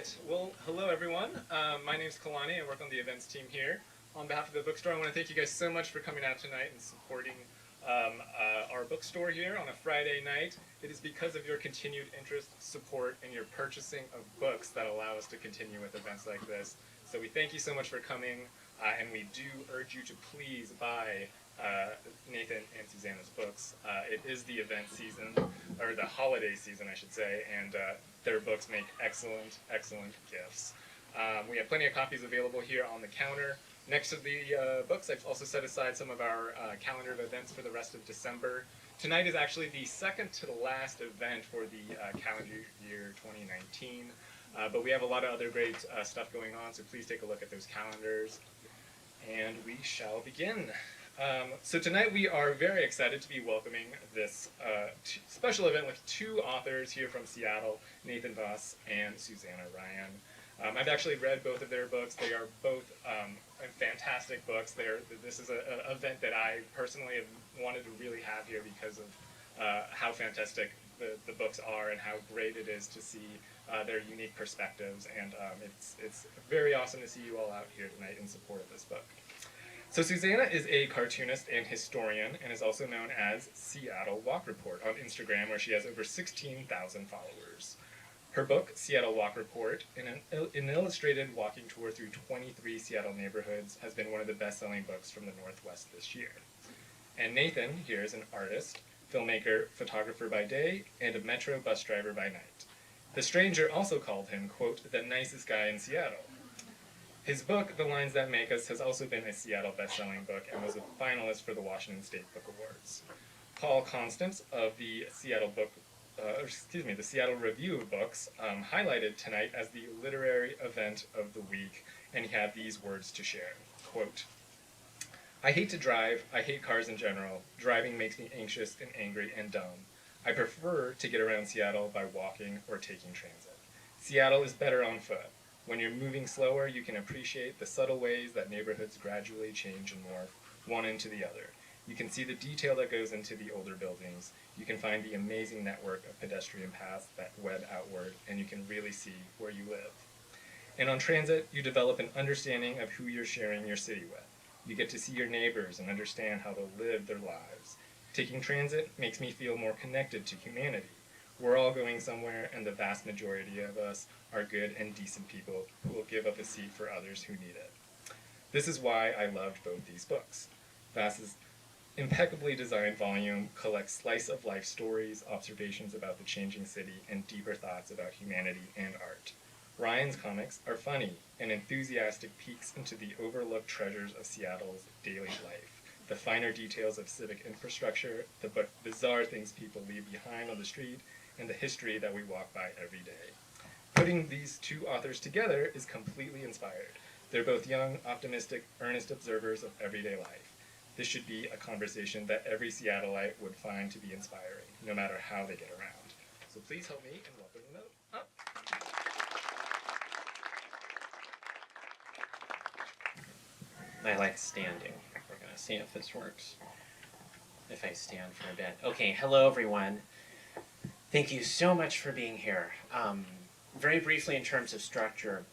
right. Well, hello everyone. My name's Kalani. I work on the events team here. On behalf of the bookstore, I want to thank you guys so much for coming out tonight and supporting our bookstore here on a Friday night. It is because of your continued interest, support, and your purchasing of books that allow us to continue with events like this. So we thank you so much for coming, and we do urge you to please buy Nathan and Susanna's books. It is the event season, or the holiday season, I should say, and their books make excellent, excellent gifts. We have plenty of copies available here on the counter. Next to the books, I've also set aside some of our calendar of events for the rest of December. Tonight is actually the second to the last event for the calendar year 2019. But we have a lot of other great stuff going on, so please take a look at those calendars. And we shall begin. So tonight we are very excited to be welcoming this special event with two authors here from Seattle, Nathan Vass and Susanna Ryan. I've actually read both of their books. They are both fantastic books. This is an event that I personally have wanted to really have here because of how fantastic the books are and how great it is to see their unique perspectives. And it's very awesome to see you all out here tonight in support of this book. So Susanna is a cartoonist and historian and is also known as Seattle Walk Report on Instagram, where she has over 16,000 followers. Her book, Seattle Walk Report, an illustrated walking tour through 23 Seattle neighborhoods, has been one of the best-selling books from the Northwest this year. And Nathan here is an artist, filmmaker, photographer by day, and a metro bus driver by night. The Stranger also called him, quote, the nicest guy in Seattle. His book, The Lines That Make Us, has also been a Seattle best-selling book and was a finalist for the Washington State Book Awards. Paul Constance of the Seattle the Seattle Review of Books highlighted tonight as the literary event of the week, and he had these words to share, quote, I hate to drive, I hate cars in general. Driving makes me anxious and angry and dumb. I prefer to get around Seattle by walking or taking transit. Seattle is better on foot. When you're moving slower, you can appreciate the subtle ways that neighborhoods gradually change and morph, one into the other. You can see the detail that goes into the older buildings. You can find the amazing network of pedestrian paths that web outward, and you can really see where you live. And on transit, you develop an understanding of who you're sharing your city with. You get to see your neighbors and understand how to live their lives. Taking transit makes me feel more connected to humanity. We're all going somewhere, and the vast majority of us are good and decent people who will give up a seat for others who need it. This is why I loved both these books. Vass's impeccably designed volume collects slice-of-life stories, observations about the changing city, and deeper thoughts about humanity and art. Ryan's comics are funny and enthusiastic peeks into the overlooked treasures of Seattle's daily life, the finer details of civic infrastructure, the bizarre things people leave behind on the street, and the history that we walk by every day. Putting these two authors together is completely inspired. They're both young, optimistic, earnest observers of everyday life. This should be a conversation that every Seattleite would find to be inspiring, no matter how they get around. So please help me in welcoming them up. I like standing. We're going to see if this works. If I stand for a bit. Okay, hello everyone. Thank you so much for being here. Very briefly in terms of structure,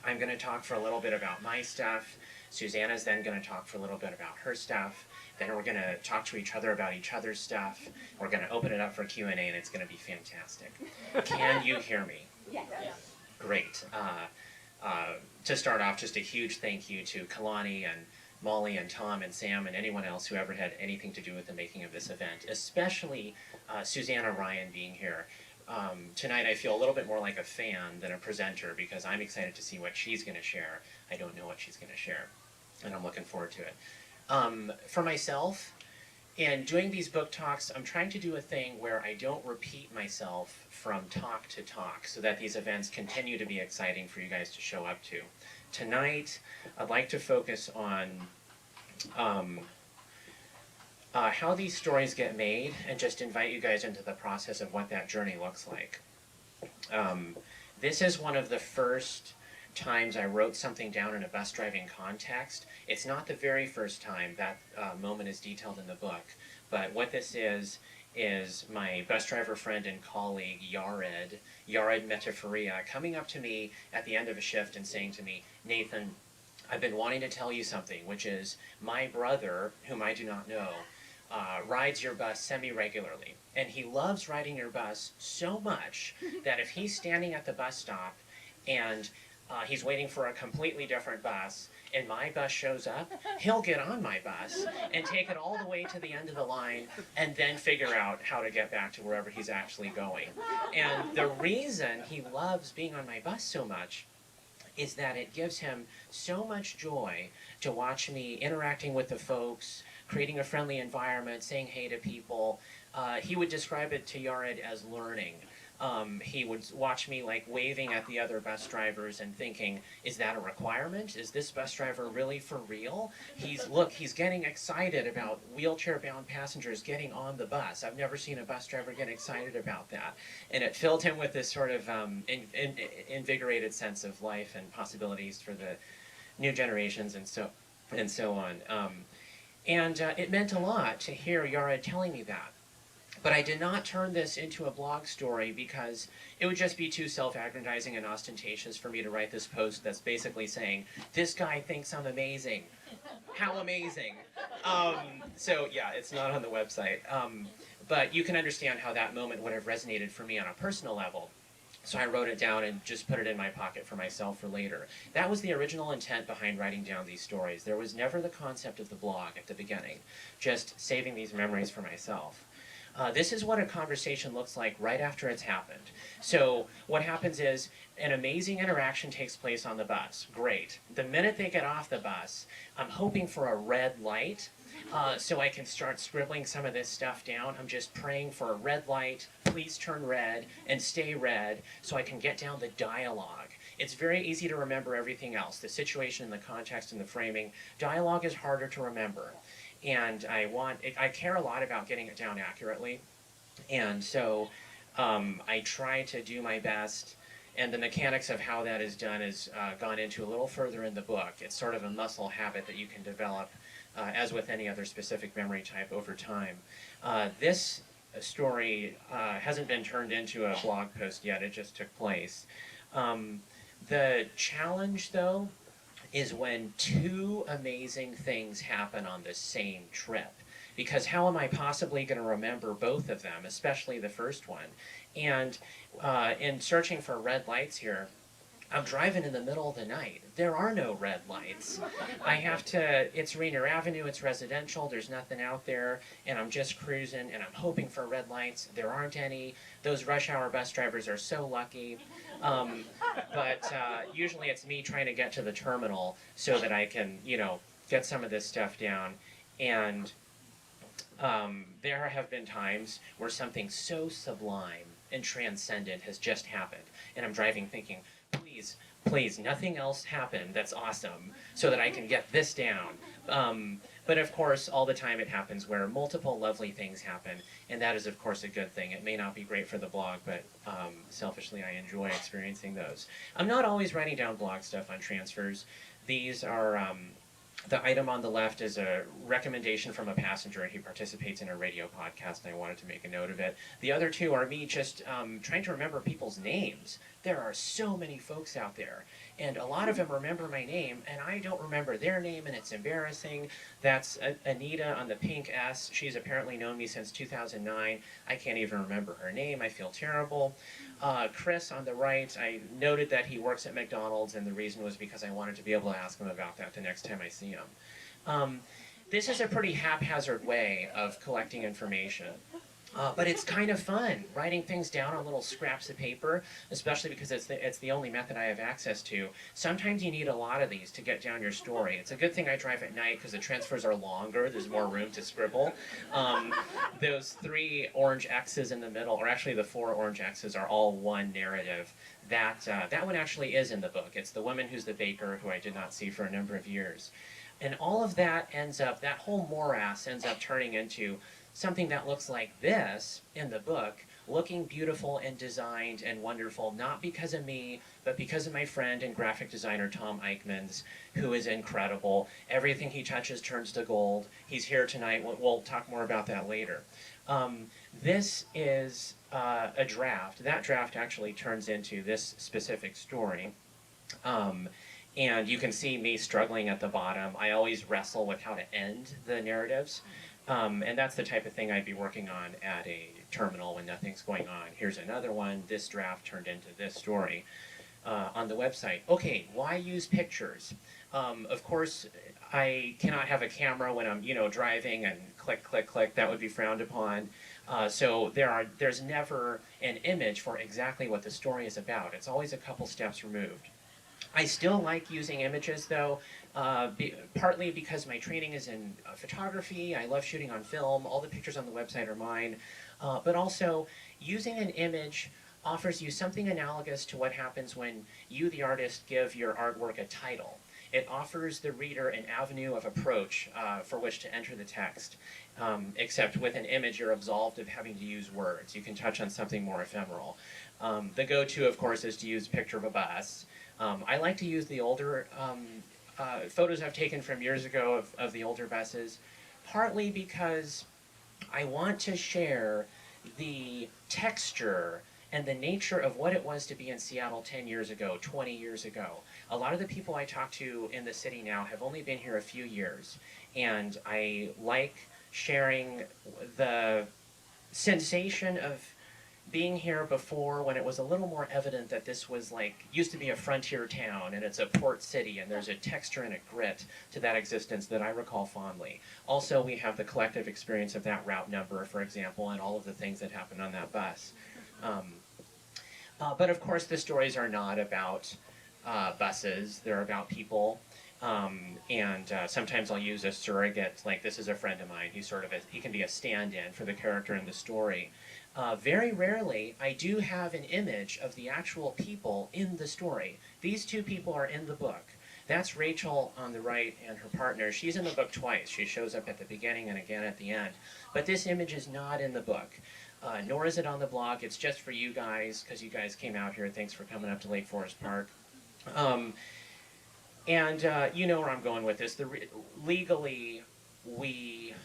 I'm going to talk for a little bit about my stuff. Susanna's then going to talk for a little bit about her stuff. Then we're going to talk to each other about each other's stuff. We're going to open it up for Q&A, and it's going to be fantastic. Can you hear me? Yes. Great. To start off, just a huge thank you to Kalani and Molly and Tom and Sam and anyone else who ever had anything to do with the making of this event, especially Susanna Ryan being here. Tonight I feel a little bit more like a fan than a presenter because I'm excited to see what she's going to share. I don't know what she's going to share, and I'm looking forward to it. For myself, in doing these book talks, I'm trying to do a thing where I don't repeat myself from talk to talk so that these events continue to be exciting for you guys to show up to. Tonight, I'd like to focus on how these stories get made and just invite you guys into the process of what that journey looks like. This is one of the first times I wrote something down in a bus driving context. It's not the very first time that moment is detailed in the book, but what this is is my bus driver friend and colleague, Yared Metaforia, coming up to me at the end of a shift and saying to me, Nathan, I've been wanting to tell you something, which is my brother, whom I do not know, rides your bus semi-regularly. And he loves riding your bus so much that if he's standing at the bus stop and he's waiting for a completely different bus, and my bus shows up, he'll get on my bus and take it all the way to the end of the line and then figure out how to get back to wherever he's actually going. And the reason he loves being on my bus so much is that it gives him so much joy to watch me interacting with the folks, creating a friendly environment, saying hey to people. He would describe it to Yared as learning. He would watch me like waving at the other bus drivers and thinking, is that a requirement? Is this bus driver really for real? He's getting excited about wheelchair-bound passengers getting on the bus. I've never seen a bus driver get excited about that. And it filled him with this sort of invigorated sense of life and possibilities for the new generations and so on. It meant a lot to hear Yared telling me that. But I did not turn this into a blog story because it would just be too self-aggrandizing and ostentatious for me to write this post that's basically saying, this guy thinks I'm amazing. How amazing. So yeah, it's not on the website. But you can understand how that moment would have resonated for me on a personal level. So I wrote it down and just put it in my pocket for myself for later. That was the original intent behind writing down these stories. There was never the concept of the blog at the beginning, just saving these memories for myself. This is what a conversation looks like right after it's happened. So what happens is an amazing interaction takes place on the bus. Great. The minute they get off the bus, I'm hoping for a red light so I can start scribbling some of this stuff down. I'm just praying for a red light, please turn red and stay red so I can get down the dialogue. It's very easy to remember everything else, the situation, the context, and the framing. Dialogue is harder to remember. And I care a lot about getting it down accurately, and so I try to do my best, and the mechanics of how that is done is gone into a little further in the book. It's sort of a muscle habit that you can develop, as with any other specific memory type over time. This story hasn't been turned into a blog post yet, it just took place. The challenge, though, is when two amazing things happen on the same trip. Because how am I possibly going to remember both of them, especially the first one? And in searching for red lights here, I'm driving in the middle of the night. There are no red lights. It's Rainier Avenue, it's residential, there's nothing out there, and I'm just cruising, and I'm hoping for red lights. There aren't any. Those rush hour bus drivers are so lucky. But usually it's me trying to get to the terminal so that I can, get some of this stuff down. And there have been times where something so sublime and transcendent has just happened, and I'm driving thinking, please, nothing else happen that's awesome so that I can get this down. But of course, all the time it happens where multiple lovely things happen, and that is of course a good thing. It may not be great for the blog, but selfishly I enjoy experiencing those. I'm not always writing down blog stuff on transfers. These are, the item on the left is a recommendation from a passenger. He participates in a radio podcast, and I wanted to make a note of it. The other two are me just trying to remember people's names. There are so many folks out there, and a lot of them remember my name, and I don't remember their name, and it's embarrassing. That's Anita on the pink S. She's apparently known me since 2009. I can't even remember her name. I feel terrible. Chris on the right, I noted that he works at McDonald's, and the reason was because I wanted to be able to ask him about that the next time I see him. This is a pretty haphazard way of collecting information. But it's kind of fun, writing things down on little scraps of paper, especially because it's the only method I have access to. Sometimes you need a lot of these to get down your story. It's a good thing I drive at night because the transfers are longer, there's more room to scribble. Those 3 orange X's in the middle, or actually the 4 orange X's, are all one narrative. That one actually is in the book. It's the woman who's the baker, who I did not see for a number of years. And all of that that whole morass ends up turning into something that looks like this in the book, looking beautiful and designed and wonderful, not because of me, but because of my friend and graphic designer Tom Eichmans, who is incredible. Everything he touches turns to gold. He's here tonight. We'll talk more about that later. This is a draft. That draft actually turns into this specific story. And you can see me struggling at the bottom. I always wrestle with how to end the narratives. And that's the type of thing I'd be working on at a terminal when nothing's going on. Here's another one. This draft turned into this story on the website. Okay, why use pictures? Of course, I cannot have a camera when I'm, driving and click, click, click. That would be frowned upon. So there's never an image for exactly what the story is about. It's always a couple steps removed. I still like using images, though, partly because my training is in photography. I love shooting on film. All the pictures on the website are mine. But also, using an image offers you something analogous to what happens when you, the artist, give your artwork a title. It offers the reader an avenue of approach for which to enter the text, except with an image you're absolved of having to use words. You can touch on something more ephemeral. The go-to, of course, is to use a picture of a bus. I like to use the older photos I've taken from years ago of the older buses, partly because I want to share the texture and the nature of what it was to be in Seattle 10 years ago, 20 years ago. A lot of the people I talk to in the city now have only been here a few years, and I like sharing the sensation of being here before, when it was a little more evident that this was used to be a frontier town and it's a port city, and there's a texture and a grit to that existence that I recall fondly. Also, we have the collective experience of that route number, for example, and all of the things that happened on that bus. But of course, the stories are not about buses, they're about people. Sometimes I'll use a surrogate, like this is a friend of mine, he can be a stand-in for the character in the story. Very rarely, I do have an image of the actual people in the story. These two people are in the book. That's Rachel on the right and her partner. She's in the book twice. She shows up at the beginning and again at the end. But this image is not in the book, nor is it on the blog. It's just for you guys, because you guys came out here. Thanks for coming up to Lake Forest Park. You know where I'm going with this. Legally, we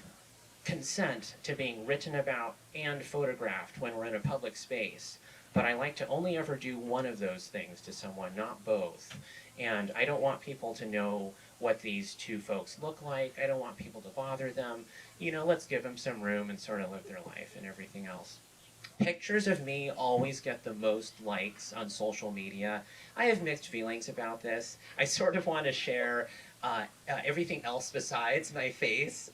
consent to being written about and photographed when we're in a public space, but I like to only ever do one of those things to someone, not both. And I don't want people to know what these two folks look like. I don't want people to bother them. Let's give them some room and sort of live their life and everything else. Pictures of me always get the most likes on social media. I have mixed feelings about this. I sort of want to share everything else besides my face.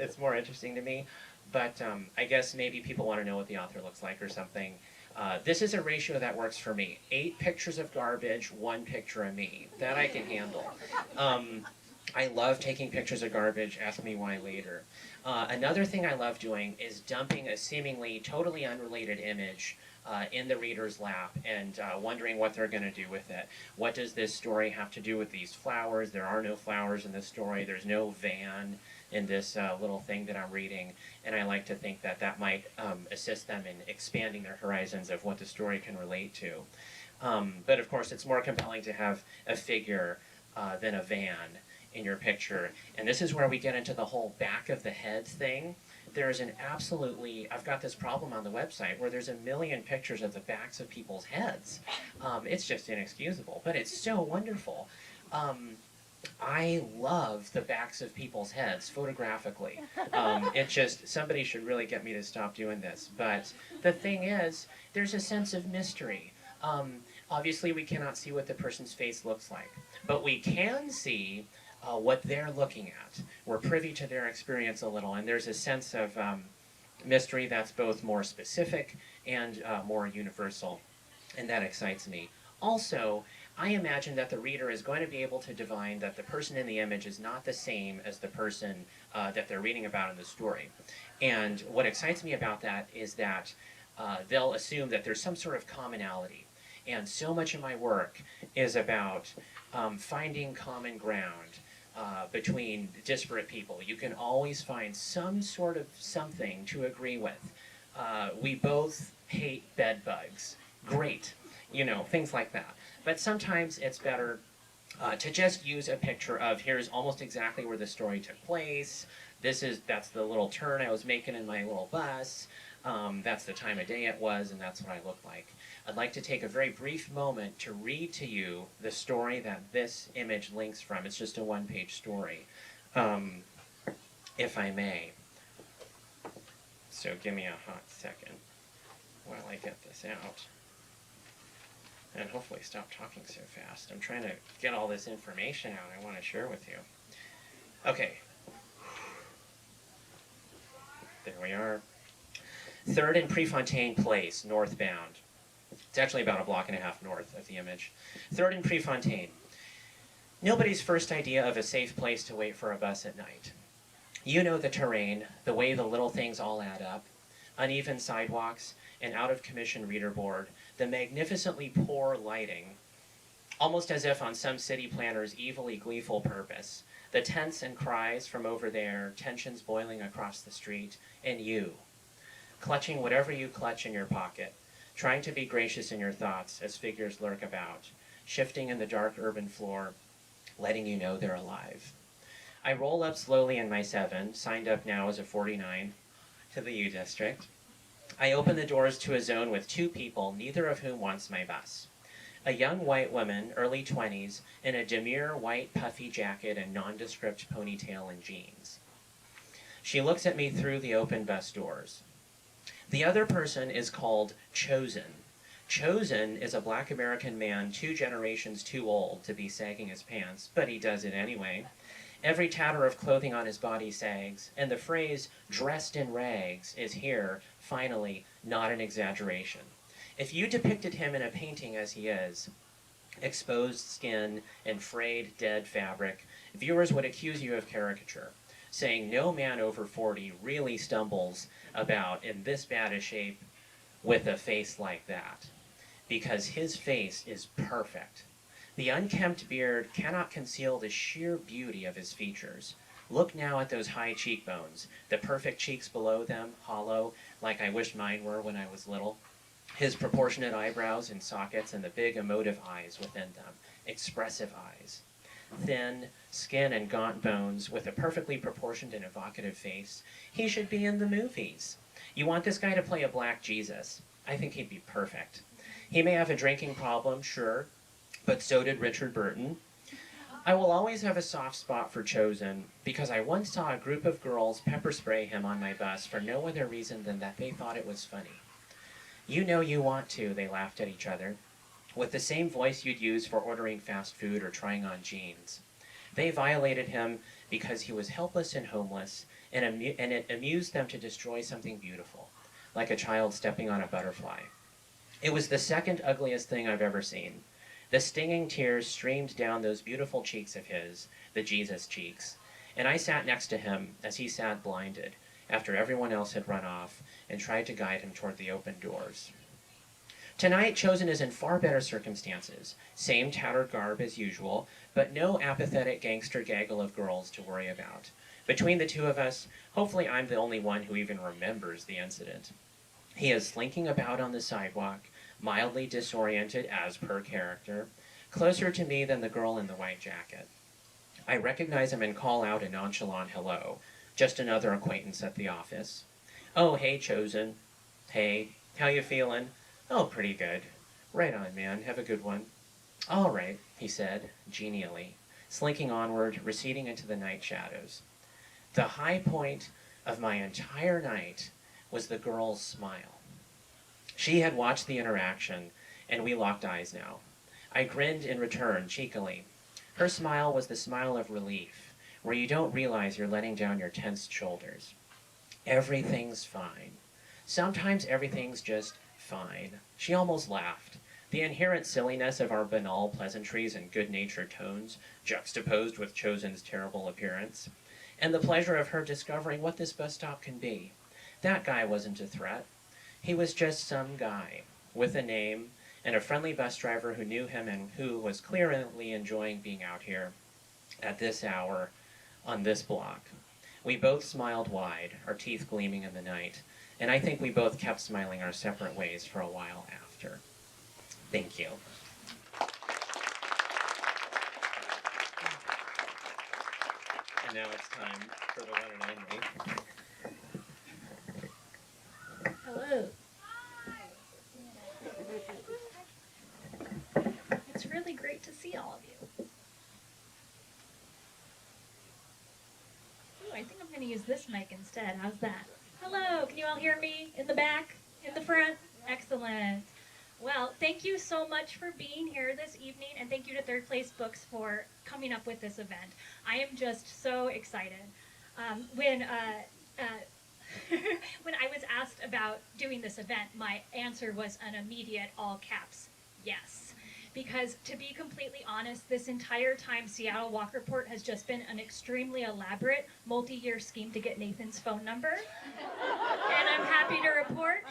It's more interesting to me. But I guess maybe people want to know what the author looks like or something. This is a ratio that works for me. 8 pictures of garbage, 1 picture of me. That I can handle. I love taking pictures of garbage. Ask me why later. Another thing I love doing is dumping a seemingly totally unrelated image in the reader's lap and wondering what they're going to do with it. What does this story have to do with these flowers? There are no flowers in this story. There's no van in this little thing that I'm reading. And I like to think that that might assist them in expanding their horizons of what the story can relate to. But of course, it's more compelling to have a figure than a van in your picture. And this is where we get into the whole back of the head thing. There's I've got this problem on the website where there's a million pictures of the backs of people's heads. It's just inexcusable, but it's so wonderful. I love the backs of people's heads photographically. Somebody should really get me to stop doing this. But the thing is, there's a sense of mystery. Obviously, we cannot see what the person's face looks like, but we can see what they're looking at. We're privy to their experience a little, and there's a sense of mystery that's both more specific and more universal, and that excites me. Also, I imagine that the reader is going to be able to divine that the person in the image is not the same as the person that they're reading about in the story. And what excites me about that is that they'll assume that there's some sort of commonality. And so much of my work is about finding common ground between disparate people. You can always find some sort of something to agree with. We both hate bed bugs. Great. You know, things like that. But sometimes it's better to just use a picture of here's almost exactly where the story took place. That's the little turn I was making in my little bus. That's the time of day it was, and that's what I looked like. I'd like to take a very brief moment to read to you the story that this image links from. It's just a one-page story, if I may. So give me a hot second while I get this out. And hopefully stop talking so fast. I'm trying to get all this information out I want to share with you. Okay. There we are. 3rd and Prefontaine Place, northbound. It's actually about a block and a half north of the image. 3rd and Prefontaine. Nobody's first idea of a safe place to wait for a bus at night. You know the terrain, the way the little things all add up. Uneven sidewalks, an out-of-commission reader board, the magnificently poor lighting, almost as if on some city planner's evilly gleeful purpose. The tense and cries from over there, tensions boiling across the street, and you, clutching whatever you clutch in your pocket, trying to be gracious in your thoughts as figures lurk about, shifting in the dark urban floor, letting you know they're alive. I roll up slowly in my 7, signed up now as a 49, to the U District. I open the doors to a zone with 2 people, neither of whom wants my bus. A young white woman, early 20s, in a demure white puffy jacket and nondescript ponytail and jeans. She looks at me through the open bus doors. The other person is called Chosen. Chosen is a black American man 2 generations too old to be sagging his pants, but he does it anyway. Every tatter of clothing on his body sags, and the phrase, dressed in rags, is here, finally, not an exaggeration. If you depicted him in a painting as he is, exposed skin and frayed, dead fabric, viewers would accuse you of caricature, saying no man over 40 really stumbles about in this bad a shape with a face like that, because his face is perfect. The unkempt beard cannot conceal the sheer beauty of his features. Look now at those high cheekbones, the perfect cheeks below them, hollow, like I wish mine were when I was little. His proportionate eyebrows in sockets and the big emotive eyes within them, expressive eyes. Thin, skin and gaunt bones with a perfectly proportioned and evocative face. He should be in the movies. You want this guy to play a black Jesus. I think he'd be perfect. He may have a drinking problem, sure, but so did Richard Burton. I will always have a soft spot for Chosen because I once saw a group of girls pepper spray him on my bus for no other reason than that they thought it was funny. You know you want to, they laughed at each other, with the same voice you'd use for ordering fast food or trying on jeans. They violated him because he was helpless and homeless, and it amused them to destroy something beautiful, like a child stepping on a butterfly. It was the second ugliest thing I've ever seen. The stinging tears streamed down those beautiful cheeks of his, the Jesus cheeks, and I sat next to him as he sat blinded, after everyone else had run off, and tried to guide him toward the open doors. Tonight, Chosen is in far better circumstances, same tattered garb as usual, but no apathetic gangster gaggle of girls to worry about. Between the 2 of us, hopefully I'm the only one who even remembers the incident. He is slinking about on the sidewalk, mildly disoriented as per character, closer to me than the girl in the white jacket. I recognize him and call out a nonchalant hello, just another acquaintance at the office. Oh, hey, Chosen. Hey, how you feeling? Oh, pretty good. Right on, man. Have a good one. All right, he said, genially, slinking onward, receding into the night shadows. The high point of my entire night was the girl's smile. She had watched the interaction, and we locked eyes now. I grinned in return, cheekily. Her smile was the smile of relief, where you don't realize you're letting down your tensed shoulders. Everything's fine. Sometimes everything's just fine. She almost laughed. The inherent silliness of our banal pleasantries and good-natured tones, juxtaposed with Chosen's terrible appearance, and the pleasure of her discovering what this bus stop can be. That guy wasn't a threat. He was just some guy, with a name, and a friendly bus driver who knew him and who was clearly enjoying being out here at this hour on this block. We both smiled wide, our teeth gleaming in the night, And I think we both kept smiling our separate ways for a while after. Thank you. And now it's time for the one and only. Hello. It's really great to see all of you. Ooh, I think I'm going to use this mic instead. How's that? Hello, can you all hear me? In the back? In the front? Excellent. Well, thank you so much for being here this evening, and thank you to Third Place Books for coming up with this event. I am just so excited. When I was asked about doing this event, my answer was an immediate all caps yes. Because to be completely honest, this entire time Seattle Walk Report has just been an extremely elaborate multi-year scheme to get Nathan's phone number. And I'm happy to report,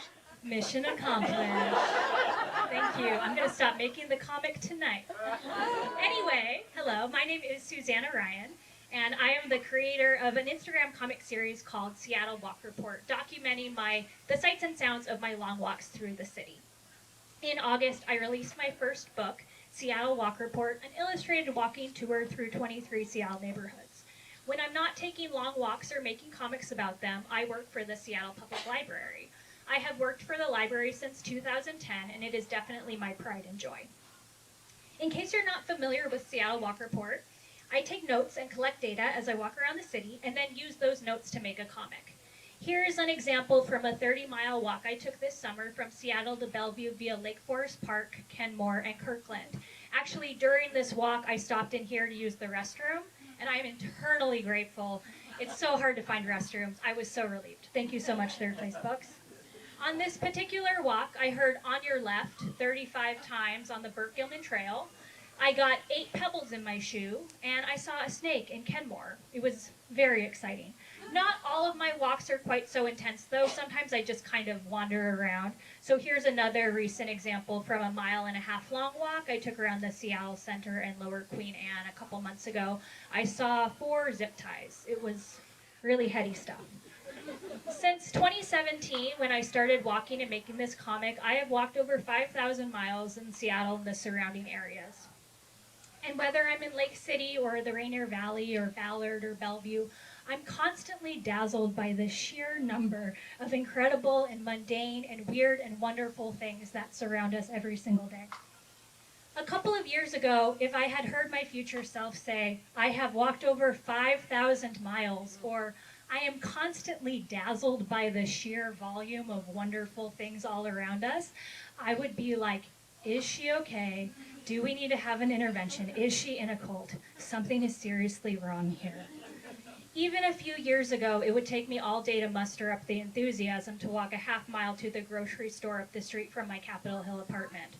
mission accomplished. Thank you. I'm going to stop making the comic tonight. Anyway, hello, my name is Susanna Ryan, and I am the creator of an Instagram comic series called Seattle Walk Report, documenting the sights and sounds of my long walks through the city. In August, I released my first book, Seattle Walk Report, an illustrated walking tour through 23 Seattle neighborhoods. When I'm not taking long walks or making comics about them, I work for the Seattle Public Library. I have worked for the library since 2010, and it is definitely my pride and joy. In case you're not familiar with Seattle Walk Report, I take notes and collect data as I walk around the city, and then use those notes to make a comic. Here's an example from a 30-mile walk I took this summer from Seattle to Bellevue via Lake Forest Park, Kenmore, and Kirkland. Actually, during this walk, I stopped in here to use the restroom, and I'm eternally grateful. It's so hard to find restrooms. I was so relieved. Thank you so much, Third Place Books. On this particular walk, I heard "On Your Left" 35 times on the Burt Gilman Trail. I got 8 pebbles in my shoe, and I saw a snake in Kenmore. It was very exciting. Not all of my walks are quite so intense, though. Sometimes I just kind of wander around. So here's another recent example from a 1.5 mile long walk I took around the Seattle Center and Lower Queen Anne a couple months ago. I saw 4 zip ties. It was really heady stuff. Since 2017, when I started walking and making this comic, I have walked over 5,000 miles in Seattle and the surrounding areas. And whether I'm in Lake City or the Rainier Valley or Ballard or Bellevue, I'm constantly dazzled by the sheer number of incredible and mundane and weird and wonderful things that surround us every single day. A couple of years ago, if I had heard my future self say, "I have walked over 5,000 miles," or "I am constantly dazzled by the sheer volume of wonderful things all around us," I would be like, is she okay? Do we need to have an intervention? Is she in a cult? Something is seriously wrong here. Even a few years ago, it would take me all day to muster up the enthusiasm to walk a half mile to the grocery store up the street from my Capitol Hill apartment.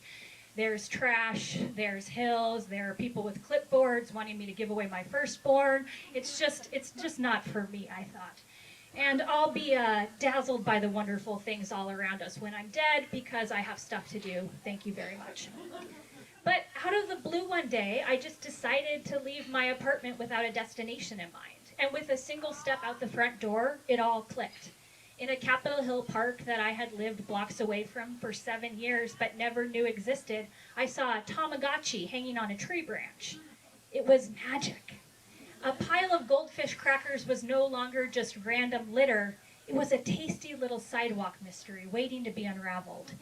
There's trash, there's hills, there are people with clipboards wanting me to give away my firstborn. It's just not for me, I thought. And I'll be dazzled by the wonderful things all around us when I'm dead because I have stuff to do. Thank you very much. But out of the blue one day, I just decided to leave my apartment without a destination in mind. And with a single step out the front door, it all clicked. In a Capitol Hill park that I had lived blocks away from for 7 years but never knew existed, I saw a Tamagotchi hanging on a tree branch. It was magic. A pile of goldfish crackers was no longer just random litter. It was a tasty little sidewalk mystery waiting to be unraveled.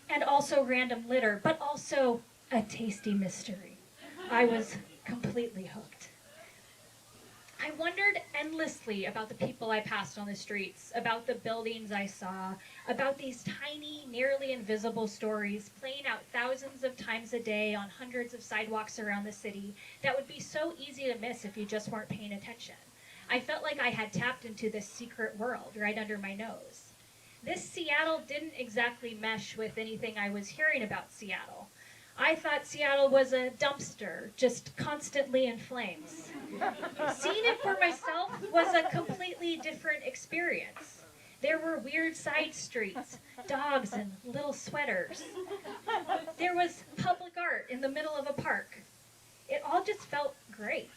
And also random litter, but also a tasty mystery. I was completely hooked. I wondered endlessly about the people I passed on the streets, about the buildings I saw, about these tiny, nearly invisible stories playing out thousands of times a day on hundreds of sidewalks around the city that would be so easy to miss if you just weren't paying attention. I felt like I had tapped into this secret world right under my nose. This Seattle didn't exactly mesh with anything I was hearing about Seattle. I thought Seattle was a dumpster, just constantly in flames. Seeing it for myself was a completely different experience. There were weird side streets, dogs and little sweaters. There was public art in the middle of a park. It all just felt great.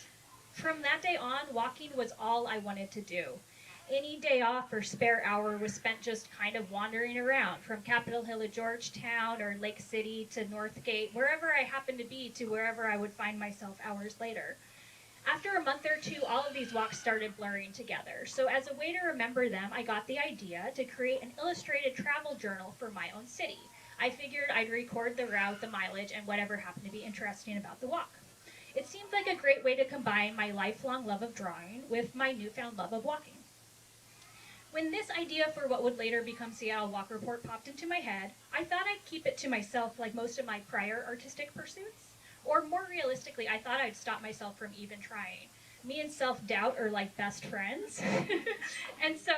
From that day on, walking was all I wanted to do. Any day off or spare hour was spent just kind of wandering around, from Capitol Hill to Georgetown or Lake City to Northgate, wherever I happened to be to wherever I would find myself hours later. After a month or two, all of these walks started blurring together. So as a way to remember them, I got the idea to create an illustrated travel journal for my own city. I figured I'd record the route, the mileage, and whatever happened to be interesting about the walk. It seemed like a great way to combine my lifelong love of drawing with my newfound love of walking. When this idea for what would later become Seattle Walk Report popped into my head, I thought I'd keep it to myself like most of my prior artistic pursuits. Or more realistically, I thought I'd stop myself from even trying. Me and self-doubt are like best friends. And so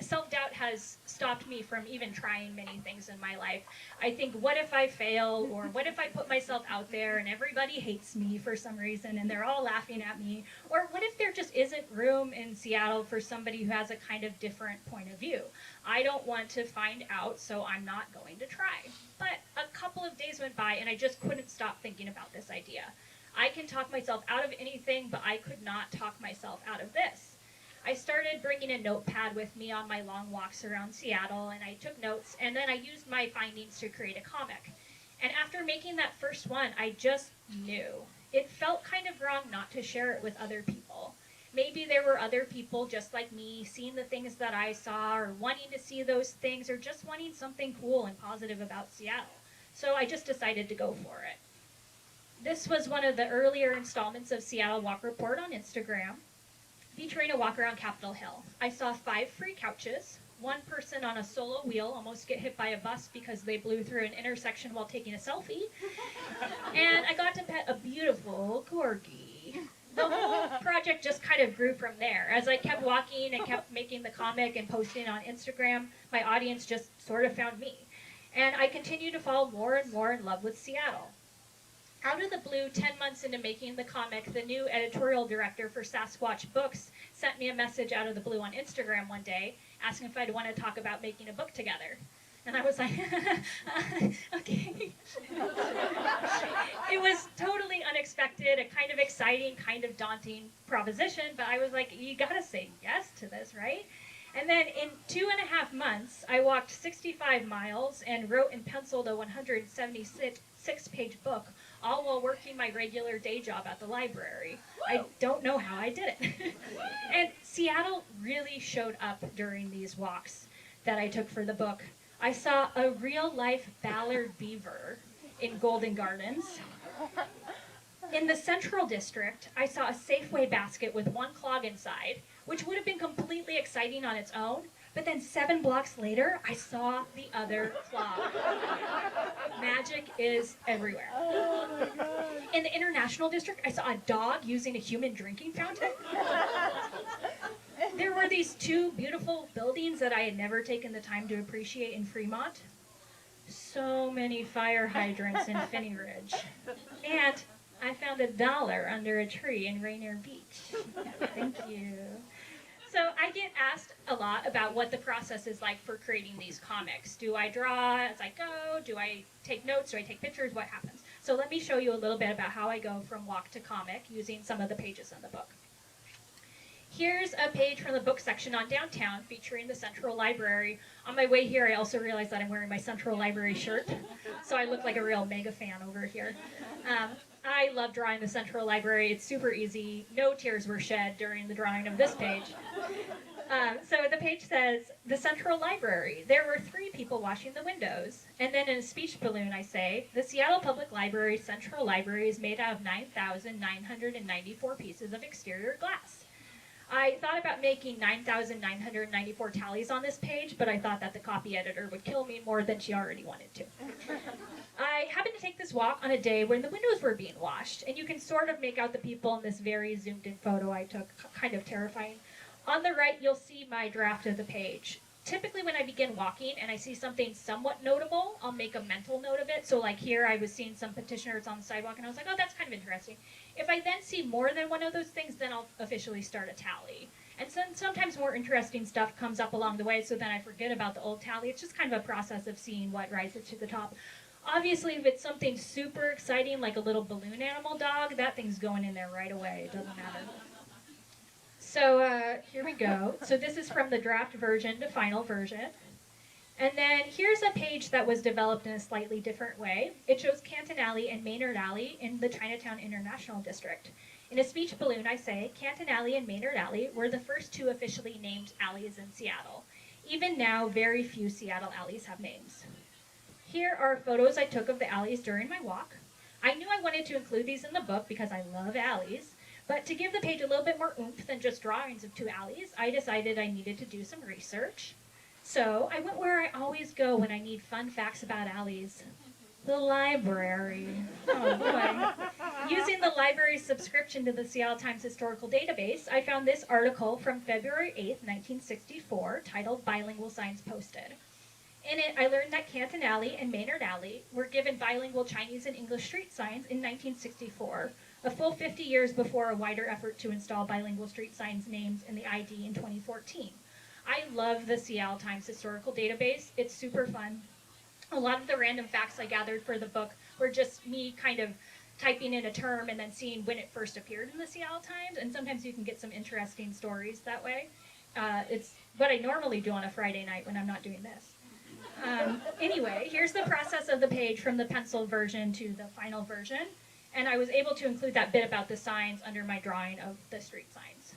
self-doubt has stopped me from even trying many things in my life. I think, what if I fail? Or what if I put myself out there and everybody hates me for some reason and they're all laughing at me? Or what if there just isn't room in Seattle for somebody who has a kind of different point of view? I don't want to find out, so I'm not going to try. But a couple of days went by and I just couldn't stop thinking about this idea. I can talk myself out of anything, but I could not talk myself out of this. I started bringing a notepad with me on my long walks around Seattle, and I took notes, and then I used my findings to create a comic. And after making that first one, I just knew. It felt kind of wrong not to share it with other people. Maybe there were other people just like me, seeing the things that I saw, or wanting to see those things, or just wanting something cool and positive about Seattle. So I just decided to go for it. This was one of the earlier installments of Seattle Walk Report on Instagram, featuring a walk around Capitol Hill. I saw 5 free couches, one person on a solo wheel almost get hit by a bus because they blew through an intersection while taking a selfie, and I got to pet a beautiful corgi. The whole project just kind of grew from there. As I kept walking and kept making the comic and posting on Instagram, my audience just sort of found me. And I continued to fall more and more in love with Seattle. Out of the blue, 10 months into making the comic, the new editorial director for Sasquatch Books sent me a message out of the blue on Instagram one day, asking if I'd want to talk about making a book together. And I was like, okay. It was totally unexpected, a kind of exciting, kind of daunting proposition, but I was like, you gotta say yes to this, right? And then in 2.5 months, I walked 65 miles and wrote and penciled a 176-page book, all while working my regular day job at the library. I don't know how I did it. And Seattle really showed up during these walks that I took for the book. I saw a real-life Ballard beaver in Golden Gardens. In the Central District, I saw a Safeway basket with one clog inside, which would have been completely exciting on its own, but then 7 blocks later, I saw the other clog. Magic is everywhere. Oh my God. In the International District, I saw a dog using a human drinking fountain. There were these 2 beautiful buildings that I had never taken the time to appreciate in Fremont. So many fire hydrants in Finney Ridge. And I found $1 under a tree in Rainier Beach. Thank you. So I get asked a lot about what the process is like for creating these comics. Do I draw as I go? Do I take notes? Do I take pictures? What happens? So let me show you a little bit about how I go from walk to comic using some of the pages in the book. Here's a page from the book section on downtown featuring the Central Library. On my way here, I also realized that I'm wearing my Central Library shirt, so I look like a real mega fan over here. I love drawing the Central Library. It's super easy. No tears were shed during the drawing of this page. So the page says, the Central Library. There were 3 people washing the windows. And then in a speech balloon I say, the Seattle Public Library Central Library is made out of 9,994 pieces of exterior glass. I thought about making 9,994 tallies on this page, but I thought that the copy editor would kill me more than she already wanted to. I happened to take this walk on a day when the windows were being washed, and you can sort of make out the people in this very zoomed-in photo I took, kind of terrifying. On the right, you'll see my draft of the page. Typically when I begin walking and I see something somewhat notable, I'll make a mental note of it. So like here, I was seeing some petitioners on the sidewalk, and I was like, oh, that's kind of interesting. If I then see more than one of those things, then I'll officially start a tally. And sometimes more interesting stuff comes up along the way, so then I forget about the old tally. It's just kind of a process of seeing what rises to the top. Obviously, if it's something super exciting, like a little balloon animal dog, that thing's going in there right away. It doesn't matter. So here we go. So this is from the draft version to final version. And then here's a page that was developed in a slightly different way. It shows Canton Alley and Maynard Alley in the Chinatown International District. In a speech balloon, I say, Canton Alley and Maynard Alley were the first two officially named alleys in Seattle. Even now, very few Seattle alleys have names. Here are photos I took of the alleys during my walk. I knew I wanted to include these in the book because I love alleys, but to give the page a little bit more oomph than just drawings of two alleys, I decided I needed to do some research. So I went where I always go when I need fun facts about alleys. The library. Oh boy. Using the library's subscription to the Seattle Times Historical Database, I found this article from February 8th, 1964, titled Bilingual Signs Posted. In it, I learned that Canton Alley and Maynard Alley were given bilingual Chinese and English street signs in 1964, a full 50 years before a wider effort to install bilingual street signs names in the ID in 2014. I love the Seattle Times Historical Database. It's super fun. A lot of the random facts I gathered for the book were just me kind of typing in a term and then seeing when it first appeared in the Seattle Times, and sometimes you can get some interesting stories that way. It's what I normally do on a Friday night when I'm not doing this. Anyway, here's the process of the page from the pencil version to the final version, and I was able to include that bit about the signs under my drawing of the street signs.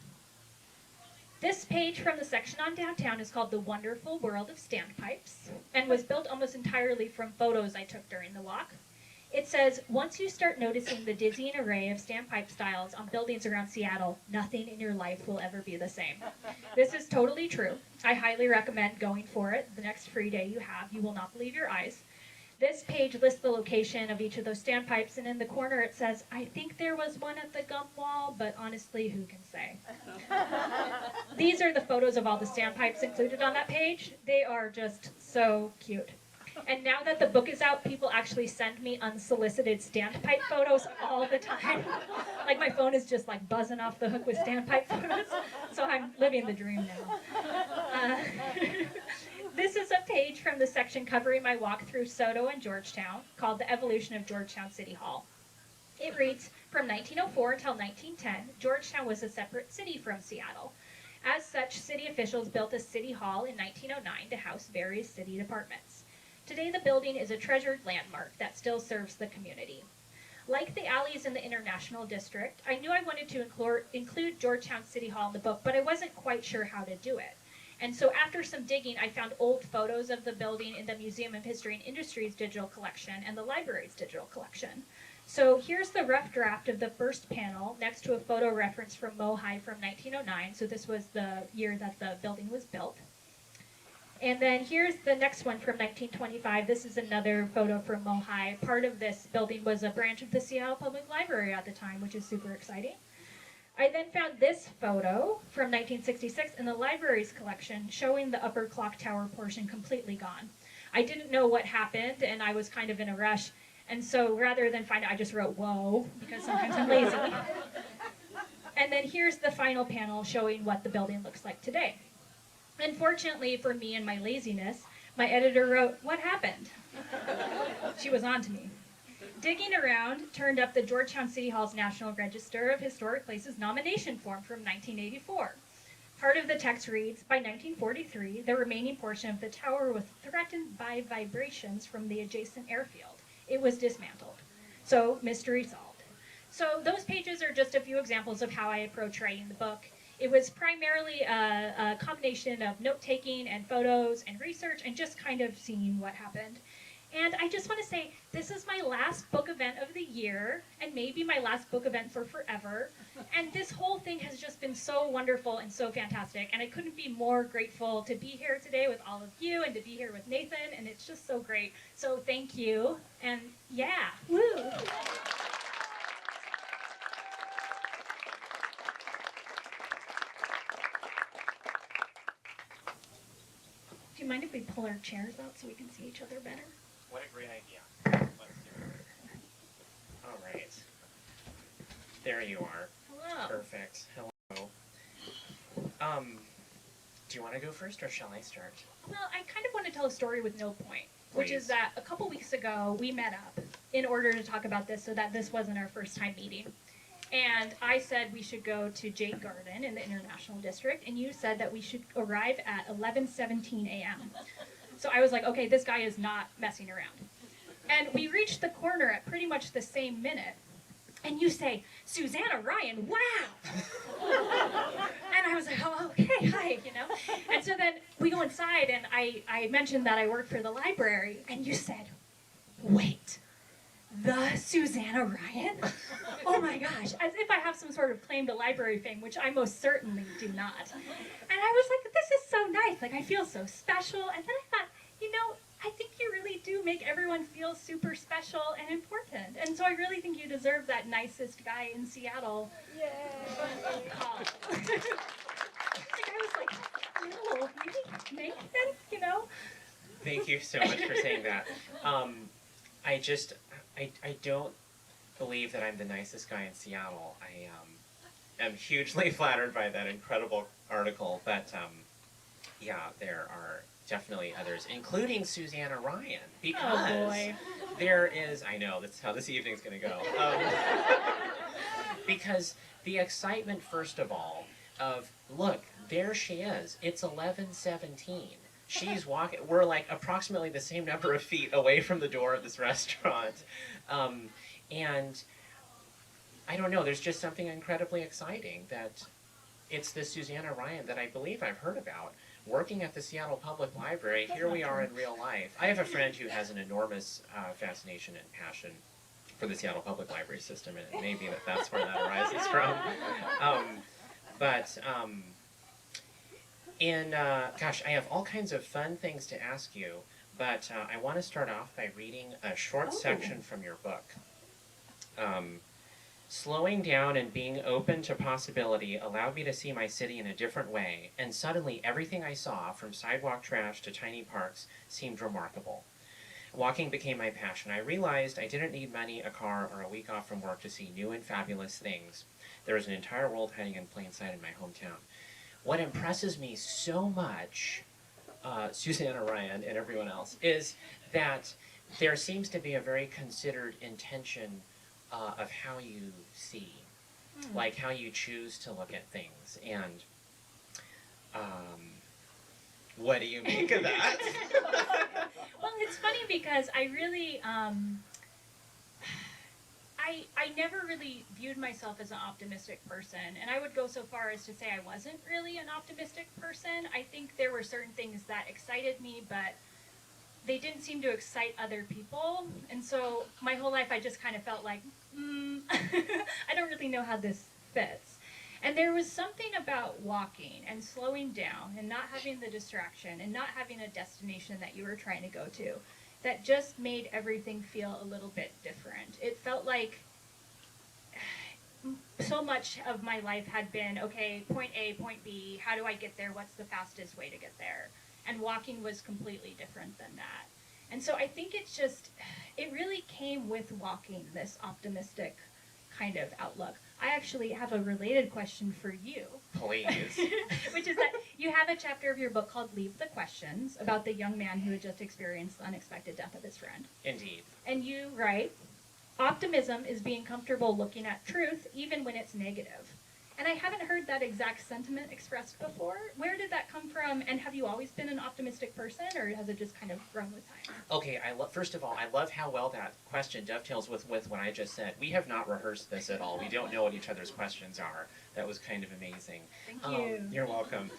This page from the section on downtown is called The Wonderful World of Standpipes, and was built almost entirely from photos I took during the walk. It says, once you start noticing the dizzying array of standpipe styles on buildings around Seattle, nothing in your life will ever be the same. This is totally true. I highly recommend going for it the next free day you have. You will not believe your eyes. This page lists the location of each of those standpipes, and in the corner it says, I think there was one at the gum wall, but honestly, who can say? These are the photos of all the standpipes included on that page. They are just so cute. And now that the book is out, people actually send me unsolicited standpipe photos all the time. Like my phone is just like buzzing off the hook with standpipe photos. So I'm living the dream now. This is a page from the section covering my walk through Soto and Georgetown called The Evolution of Georgetown City Hall. It reads, from 1904 until 1910, Georgetown was a separate city from Seattle. As such, city officials built a city hall in 1909 to house various city departments. Today, the building is a treasured landmark that still serves the community. Like the alleys in the International District, I knew I wanted to include Georgetown City Hall in the book, but I wasn't quite sure how to do it. And so after some digging, I found old photos of the building in the Museum of History and Industry's digital collection and the library's digital collection. So here's the rough draft of the first panel next to a photo reference from Mohi from 1909. So this was the year that the building was built. And then here's the next one from 1925. This is another photo from Mohi. Part of this building was a branch of the Seattle Public Library at the time, which is super exciting. I then found this photo from 1966 in the library's collection showing the upper clock tower portion completely gone. I didn't know what happened, and I was kind of in a rush. And so rather than find it, I just wrote, whoa, because sometimes I'm lazy. And then here's the final panel showing what the building looks like today. Unfortunately for me and my laziness, my editor wrote, what happened? She was on to me. Digging around, turned up the Georgetown City Hall's National Register of Historic Places nomination form from 1984. Part of the text reads, by 1943, the remaining portion of the tower was threatened by vibrations from the adjacent airfield. It was dismantled. So, mystery solved. So those pages are just a few examples of how I approach writing the book. It was primarily a combination of note-taking and photos and research and just kind of seeing what happened. And I just want to say, this is my last book event of the year, and maybe my last book event for forever. And this whole thing has just been so wonderful and so fantastic, and I couldn't be more grateful to be here today with all of you and to be here with Nathan, and it's just so great. So thank you, and yeah, woo! Do you mind if we pull our chairs out so we can see each other better? What a great idea. Let's do it. All right. There you are. Hello. Perfect. Hello. Do you want to go first or shall I start? Well, I kind of want to tell a story with no point, which Please. is that a couple weeks ago we met up in order to talk about this so that this wasn't our first time meeting. And I said we should go to Jade Garden in the International District, and you said that we should arrive at 11:17 a.m. So I was like, okay, this guy is not messing around. And we reached the corner at pretty much the same minute, and you say, Susanna Ryan, wow! And I was like, oh, okay, hi, you know? And so then we go inside, and I mentioned that I work for the library, and you said, wait, the Susanna Ryan? Oh my gosh, as if I have some sort of claim to library fame, which I most certainly do not. And I was like, this is so nice, like I feel so special. And then I thought, you know, I think you really do make everyone feel super special and important. And so I really think you deserve that nicest guy in Seattle call. Like I was like, no, maybe Nathan, you know? Thank you so much for saying that. I don't believe that I'm the nicest guy in Seattle. I am hugely flattered by that incredible article, but yeah, there are definitely others, including Susanna Ryan, because there is, I know, that's how this evening's going to go, because the excitement, first of all, of, look, there she is, it's 11:17. She's walking, we're like approximately the same number of feet away from the door of this restaurant. And I don't know, there's just something incredibly exciting that it's this Susanna Ryan that I believe I've heard about working at the Seattle Public Library. Here we are in real life. I have a friend who has an enormous fascination and passion for the Seattle Public Library system, and maybe that's where that arises from. Gosh, I have all kinds of fun things to ask you, but I want to start off by reading a short section from your book. Slowing down and being open to possibility allowed me to see my city in a different way, and suddenly everything I saw, from sidewalk trash to tiny parks, seemed remarkable. Walking became my passion. I realized I didn't need money, a car, or a week off from work to see new and fabulous things. There was an entire world hiding in plain sight in my hometown. What impresses me so much, Susanna Ryan and everyone else, is that there seems to be a very considered intention of how you see, like how you choose to look at things. And what do you make of that? Well, it's funny because I really, I never really viewed myself as an optimistic person, and I would go so far as to say I wasn't really an optimistic person. I think there were certain things that excited me, but they didn't seem to excite other people, and so my whole life I just kind of felt like, I don't really know how this fits. And there was something about walking and slowing down and not having the distraction and not having a destination that you were trying to go to that just made everything feel a little bit different. It felt like so much of my life had been, okay, point A, point B, how do I get there? What's the fastest way to get there? And walking was completely different than that. And so I think it's just, it really came with walking, this optimistic kind of outlook. I actually have a related question for you. Please. Which is that you have a chapter of your book called Leave the Questions, about the young man who had just experienced the unexpected death of his friend. Indeed. And you write, optimism is being comfortable looking at truth even when it's negative. And I haven't heard that exact sentiment expressed before. Where did that come from? And have you always been an optimistic person, or has it just kind of grown with time? Okay, first of all, I love how well that question dovetails with what I just said. We have not rehearsed this at all. We don't know what each other's questions are. That was kind of amazing. Thank you. You're welcome.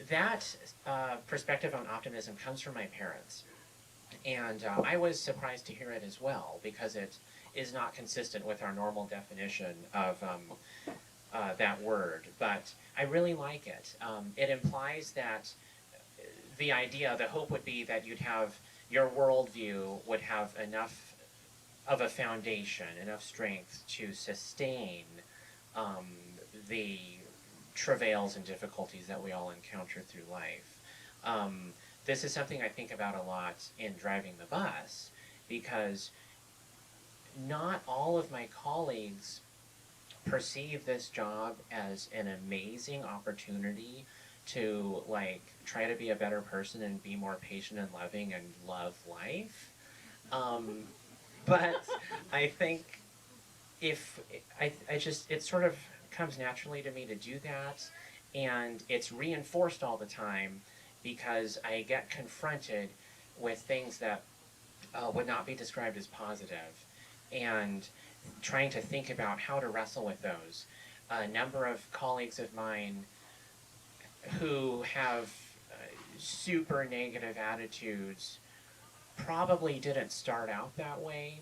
That perspective on optimism comes from my parents. And I was surprised to hear it as well, because it is not consistent with our normal definition of that word. But I really like it. It implies that the hope would be that you'd have, your worldview would have enough of a foundation, enough strength to sustain the travails and difficulties that we all encounter through life. This is something I think about a lot in driving the bus, because not all of my colleagues perceive this job as an amazing opportunity to, like, try to be a better person and be more patient and loving and love life. But I think if I just, it sort of comes naturally to me to do that, and it's reinforced all the time because I get confronted with things that would not be described as positive, and trying to think about how to wrestle with those. A number of colleagues of mine who have super negative attitudes probably didn't start out that way,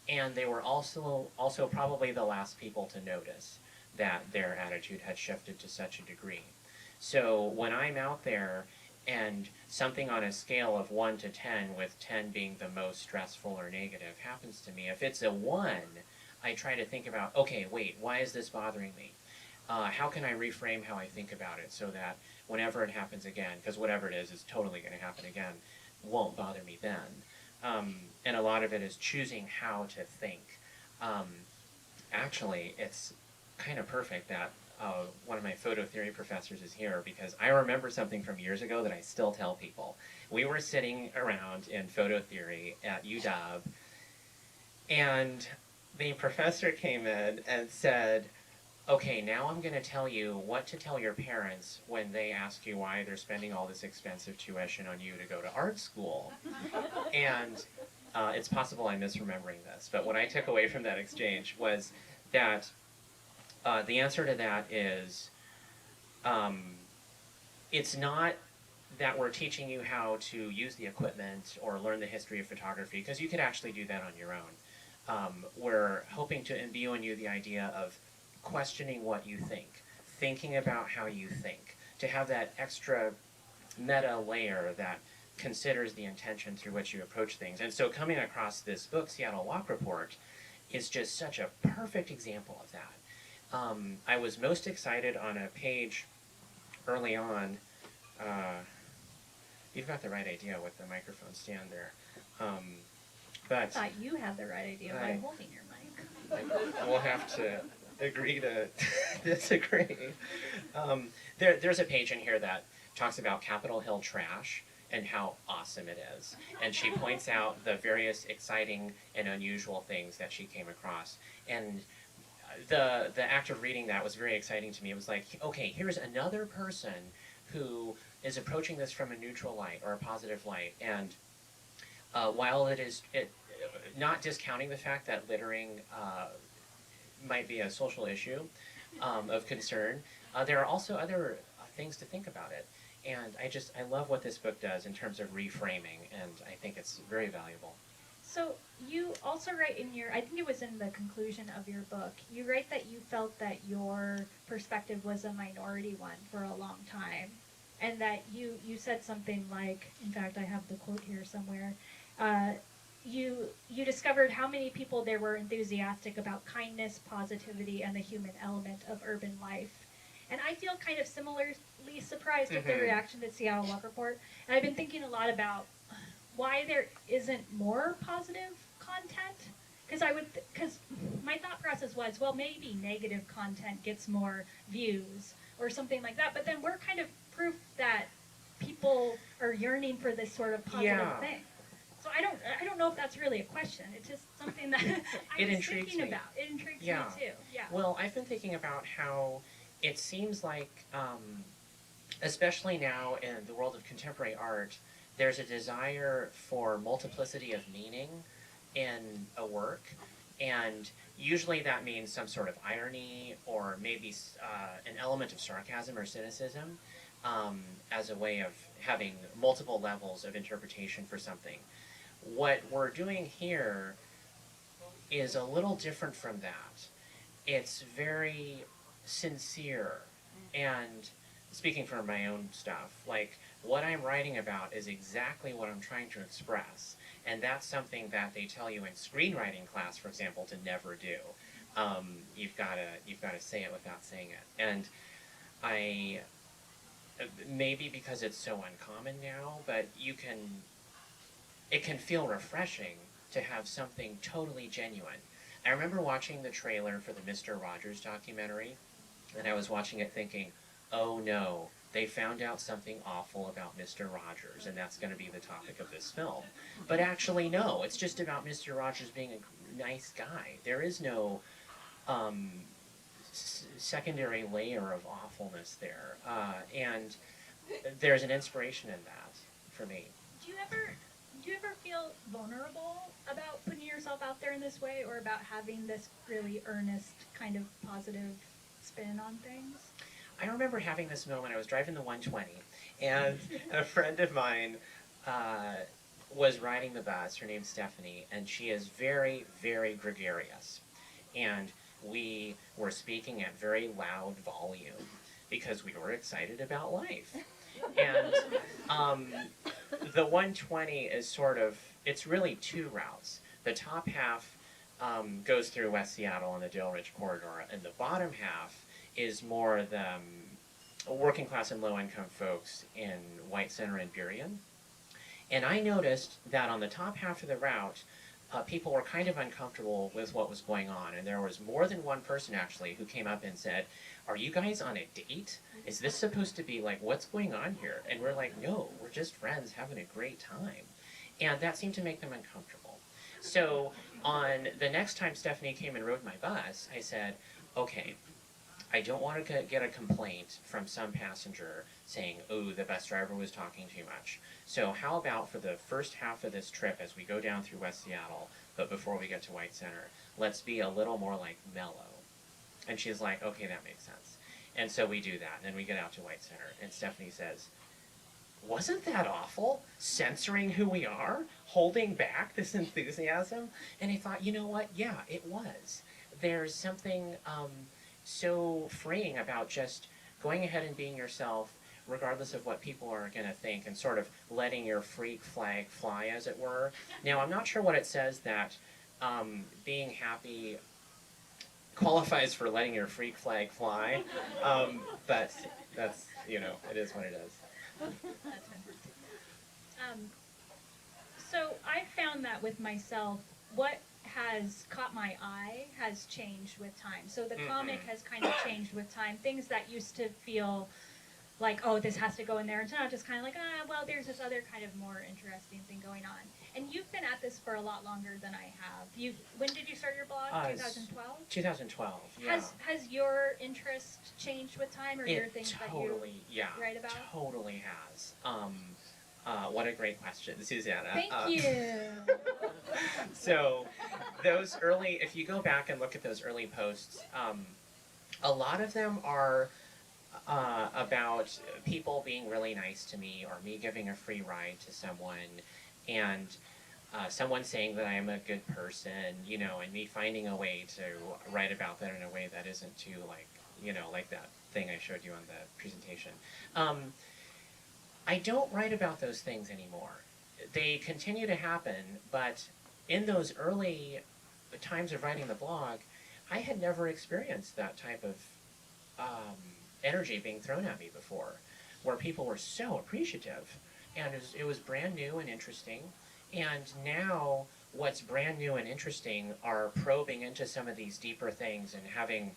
and they were also probably the last people to notice that their attitude had shifted to such a degree. So when I'm out there and something on a scale of 1 to 10, with 10 being the most stressful or negative, happens to me, if it's a 1, I try to think about, okay, wait, why is this bothering me? How can I reframe how I think about it so that whenever it happens again, because whatever it is totally going to happen again, won't bother me then. And a lot of it is choosing how to think. Actually, it's kind of perfect that one of my photo theory professors is here, because I remember something from years ago that I still tell people. We were sitting around in photo theory at UW, and the professor came in and said, okay, now I'm going to tell you what to tell your parents when they ask you why they're spending all this expensive tuition on you to go to art school. And it's possible I'm misremembering this, but what I took away from that exchange was that the answer to that is, it's not that we're teaching you how to use the equipment or learn the history of photography, because you could actually do that on your own. We're hoping to imbue in you the idea of questioning what you think, thinking about how you think, to have that extra meta layer that considers the intention through which you approach things. And so coming across this book, Seattle Walk Report, is just such a perfect example of that. I was most excited on a page early on. You've got the right idea with the microphone stand there. But I thought you had the right idea by holding your mic. We'll have to agree to disagree. There's a page in here that talks about Capitol Hill trash and how awesome it is. And she points out the various exciting and unusual things that she came across. And the act of reading that was very exciting to me. It was like, okay, here's another person who is approaching this from a neutral light or a positive light. And while not discounting the fact that littering might be a social issue of concern, there are also other things to think about it. And I love what this book does in terms of reframing, and I think it's very valuable. So you also write in I think it was in the conclusion of your book, you write that you felt that your perspective was a minority one for a long time. And that you said something like, in fact, I have the quote here somewhere, you discovered how many people there were enthusiastic about kindness, positivity, and the human element of urban life. And I feel kind of similarly surprised at the reaction to Seattle Walk Report. And I've been thinking a lot about why there isn't more positive content. Because my thought process was, well, maybe negative content gets more views or something like that. But then we're kind of proof that people are yearning for this sort of positive thing. So I don't know if that's really a question. It's just something that I was thinking about. It intrigues me too. Yeah. Well, I've been thinking about how it seems like, especially now in the world of contemporary art, there's a desire for multiplicity of meaning in a work, and usually that means some sort of irony or maybe an element of sarcasm or cynicism as a way of having multiple levels of interpretation for something. What we're doing here is a little different from that. It's very sincere, and speaking for my own stuff, like what I'm writing about is exactly what I'm trying to express, and that's something that they tell you in screenwriting class, for example, to never do. You've got to say it without saying it, and maybe because it's so uncommon now, but it can feel refreshing to have something totally genuine. I remember watching the trailer for the Mr. Rogers documentary, and I was watching it thinking, oh no, they found out something awful about Mr. Rogers, and that's going to be the topic of this film. But actually, no, it's just about Mr. Rogers being a nice guy. There is no secondary layer of awfulness there, and there's an inspiration in that for me. Do you ever feel vulnerable about putting yourself out there in this way, or about having this really earnest kind of positive spin on things? I remember having this moment. I was driving the 120, and a friend of mine was riding the bus. Her name's Stephanie, and she is very, very gregarious. And we were speaking at very loud volume because we were excited about life. And the 120 is sort of, it's really two routes. The top half goes through West Seattle on the Dale Ridge Corridor, and the bottom half is more the working class and low income folks in White Center and Burien. And I noticed that on the top half of the route, people were kind of uncomfortable with what was going on. And there was more than one person actually who came up and said, "Are you guys on a date? Is this supposed to be like, what's going on here?" And we're like, "No, we're just friends having a great time." And that seemed to make them uncomfortable. So on the next time Stephanie came and rode my bus, I said, "Okay, I don't want to get a complaint from some passenger saying, oh, the bus driver was talking too much. So how about for the first half of this trip as we go down through West Seattle, but before we get to White Center, let's be a little more like mellow." And she's like, "Okay, that makes sense." And so we do that, and then we get out to White Center, and Stephanie says, "Wasn't that awful? Censoring who we are? Holding back this enthusiasm?" And I thought, you know what? Yeah, it was. There's something so freeing about just going ahead and being yourself, regardless of what people are going to think, and sort of letting your freak flag fly, as it were. Now, I'm not sure what it says that being happy qualifies for letting your freak flag fly, but that's, you know, it is what it is. That's fantastic. So I found that with myself, what has caught my eye has changed with time. So the comic has kind of changed with time. Things that used to feel like, oh, this has to go in there, and now just kind of like, well, there's this other kind of more interesting thing going on. And you've been at this for a lot longer than I have. When did you start your blog? 2012? 2012, yeah. Has your interest changed with time, or your things that you write about? It totally has. What a great question, Susanna. Thank you. So, those early, if you go back and look at those early posts, a lot of them are about people being really nice to me, or me giving a free ride to someone, and someone saying that I am a good person, you know, and me finding a way to write about that in a way that isn't too, like, you know, like that thing I showed you on the presentation. I don't write about those things anymore. They continue to happen, but in those early times of writing the blog, I had never experienced that type of energy being thrown at me before, where people were so appreciative, and it was brand new and interesting. And now what's brand new and interesting are probing into some of these deeper things and having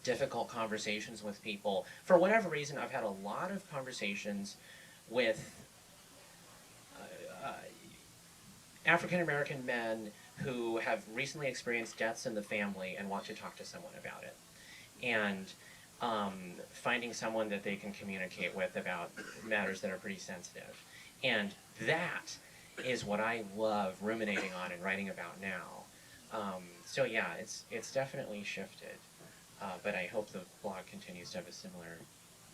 difficult conversations with people. For whatever reason, I've had a lot of conversations with African American men who have recently experienced deaths in the family and want to talk to someone about it. And finding someone that they can communicate with about matters that are pretty sensitive. And that is what I love ruminating on and writing about now. So yeah, it's definitely shifted. But I hope the blog continues to have a similar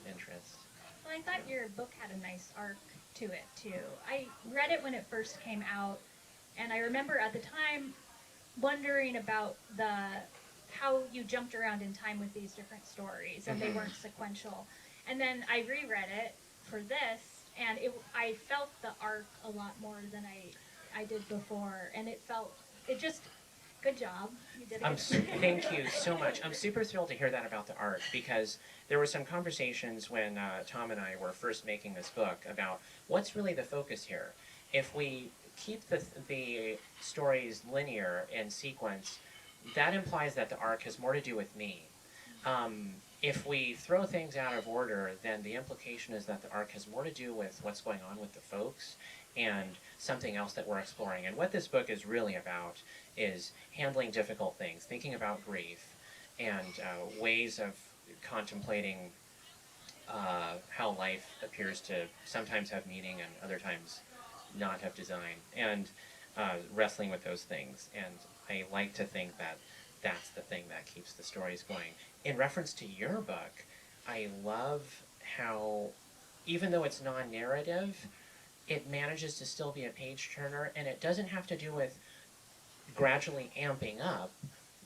interest. Well, I thought your book had a nice arc to it, too. I read it when it first came out, and I remember at the time wondering about how you jumped around in time with these different stories, and they weren't sequential. And then I reread it for this, and I felt the arc a lot more than I did before, and good job. You did it. Thank you so much. I'm super thrilled to hear that about the arc, because there were some conversations when Tom and I were first making this book about what's really the focus here. If we keep the stories linear and sequence, that implies that the arc has more to do with me. If we throw things out of order, then the implication is that the arc has more to do with what's going on with the folks and something else that we're exploring. And what this book is really about is handling difficult things, thinking about grief, and ways of contemplating how life appears to sometimes have meaning and other times not have design, and wrestling with those things. And I like to think that that's the thing that keeps the stories going. In reference to your book, I love how, even though it's non-narrative, it manages to still be a page turner, and it doesn't have to do with gradually amping up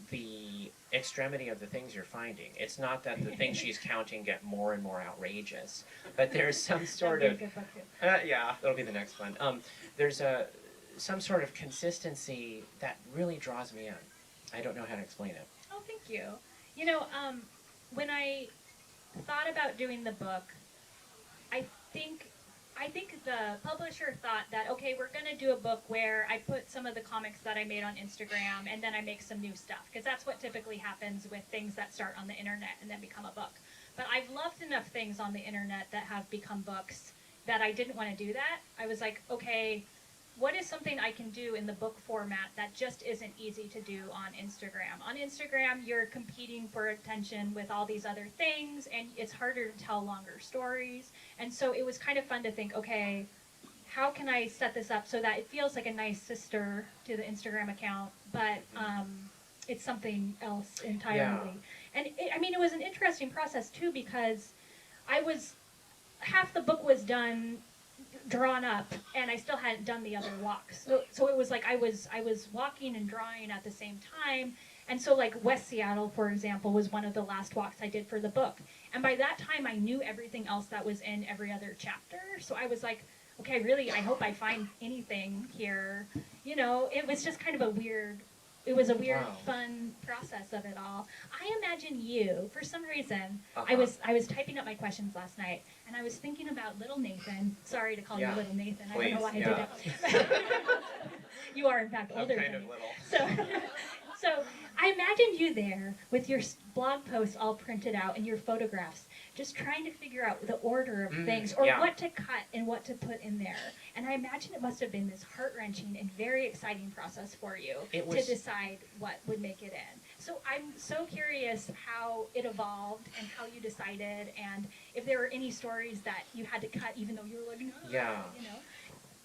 the extremity of the things you're finding. It's not that the things she's counting get more and more outrageous, but there's some sort of yeah, that'll be the next one. There's some sort of consistency that really draws me in. I don't know how to explain it. Oh, thank you. You know, when I thought about doing the book, I think the publisher thought that, okay, we're going to do a book where I put some of the comics that I made on Instagram and then I make some new stuff, because that's what typically happens with things that start on the internet and then become a book. But I've loved enough things on the internet that have become books that I didn't want to do that. I was like, okay, what is something I can do in the book format that just isn't easy to do on Instagram? On Instagram, you're competing for attention with all these other things, and it's harder to tell longer stories. And so it was kind of fun to think, okay, how can I set this up so that it feels like a nice sister to the Instagram account, but it's something else entirely. Yeah. And it was an interesting process too, because half the book was done, drawn up, and I still hadn't done the other walks. So it was like I was walking and drawing at the same time. And so like West Seattle, for example, was one of the last walks I did for the book. And by that time I knew everything else that was in every other chapter. So I was like, okay, really, I hope I find anything here. You know, it was just kind of a weird, Wow. fun process of it all. I imagine you, for some reason, Uh-huh. I was typing up my questions last night, and I was thinking about little Nathan. Sorry to call Yeah. you little Nathan. I Please, don't know why yeah. I did it. You are, in fact, I'm older kind than of me. little. So I imagined you there with your blog posts all printed out and your photographs, just trying to figure out the order of things, or yeah. what to cut and what to put in there. And I imagine it must have been this heart-wrenching and very exciting process for you to decide what would make it in. So I'm so curious how it evolved and how you decided, and if there were any stories that you had to cut even though you were like, Yeah. you know?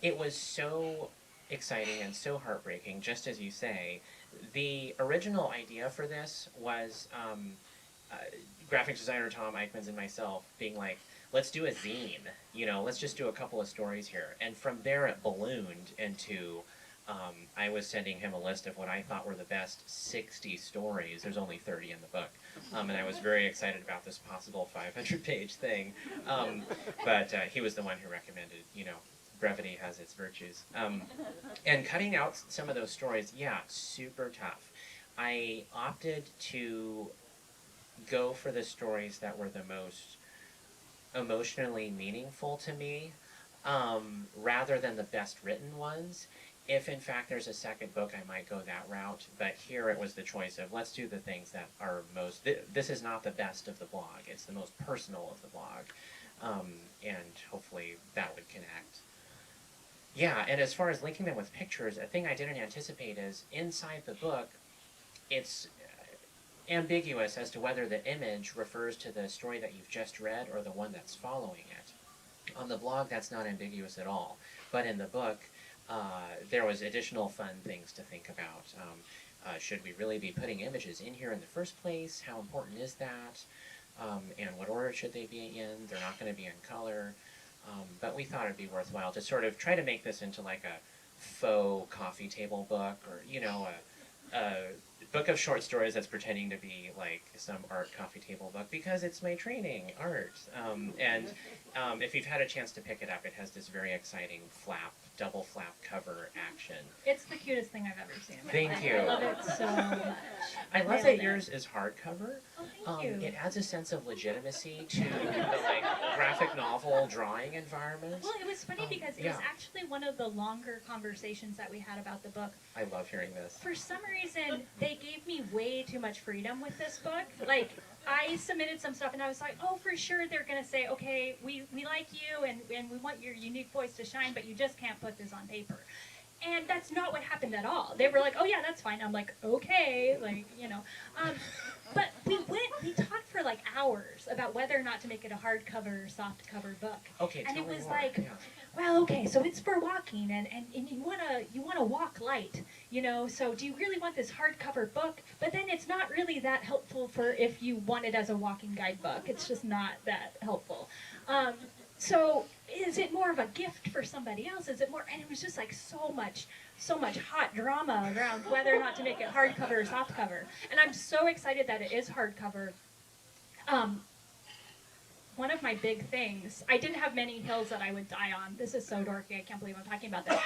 It was so exciting and so heartbreaking, just as you say. The original idea for this was graphic designer Tom Eichmann's and myself being like, let's do a zine, you know, let's just do a couple of stories here. And from there it ballooned into, I was sending him a list of what I thought were the best 60 stories. There's only 30 in the book. And I was very excited about this possible 500-page thing. But he was the one who recommended, you know, brevity has its virtues. And cutting out some of those stories, yeah, super tough. I opted to go for the stories that were the most emotionally meaningful to me, rather than the best written ones. If in fact there's a second book, I might go that route, but here it was the choice of let's do the things that are most, this is not the best of the blog, it's the most personal of the blog, and hopefully that would connect. Yeah, and as far as linking them with pictures, a thing I didn't anticipate is inside the book, it's ambiguous as to whether the image refers to the story that you've just read or the one that's following it. On the blog, that's not ambiguous at all, but in the book, there was additional fun things to think about. Should we really be putting images in here in the first place? How important is that? And what order should they be in? They're not going to be in color. But we thought it'd be worthwhile to sort of try to make this into like a faux coffee table book, or, you know, a book of short stories that's pretending to be like some art coffee table book, because it's my training, art. And if you've had a chance to pick it up, it has this very exciting double flap cover action. It's the cutest thing I've ever seen. Thank you. I love it so much. I love that yours is hardcover. Oh, thank you. It adds a sense of legitimacy to the like graphic novel drawing environment. Well, it was funny because it was actually one of the longer conversations that we had about the book. I love hearing this. For some reason, they gave me way too much freedom with this book. Like, I submitted some stuff and I was like, oh, for sure they're going to say, okay, we like you and we want your unique voice to shine, but you just can't put this on paper. And that's not what happened at all. They were like, oh yeah, that's fine. I'm like, okay, like, you know. But we talked for like hours about whether or not to make it a hardcover or softcover book. Okay, and tell it me was more. like, Yeah. well, okay, so it's for walking, and you wanna walk light, you know. So do you really want this hardcover book? But then it's not really that helpful for if you want it as a walking guidebook. It's just not that helpful. So is it more of a gift for somebody else? Is it more? And it was just like so much hot drama around whether or not to make it hardcover or softcover. And I'm so excited that it is hardcover. One of my big things, I didn't have many hills that I would die on. This is so dorky, I can't believe I'm talking about this.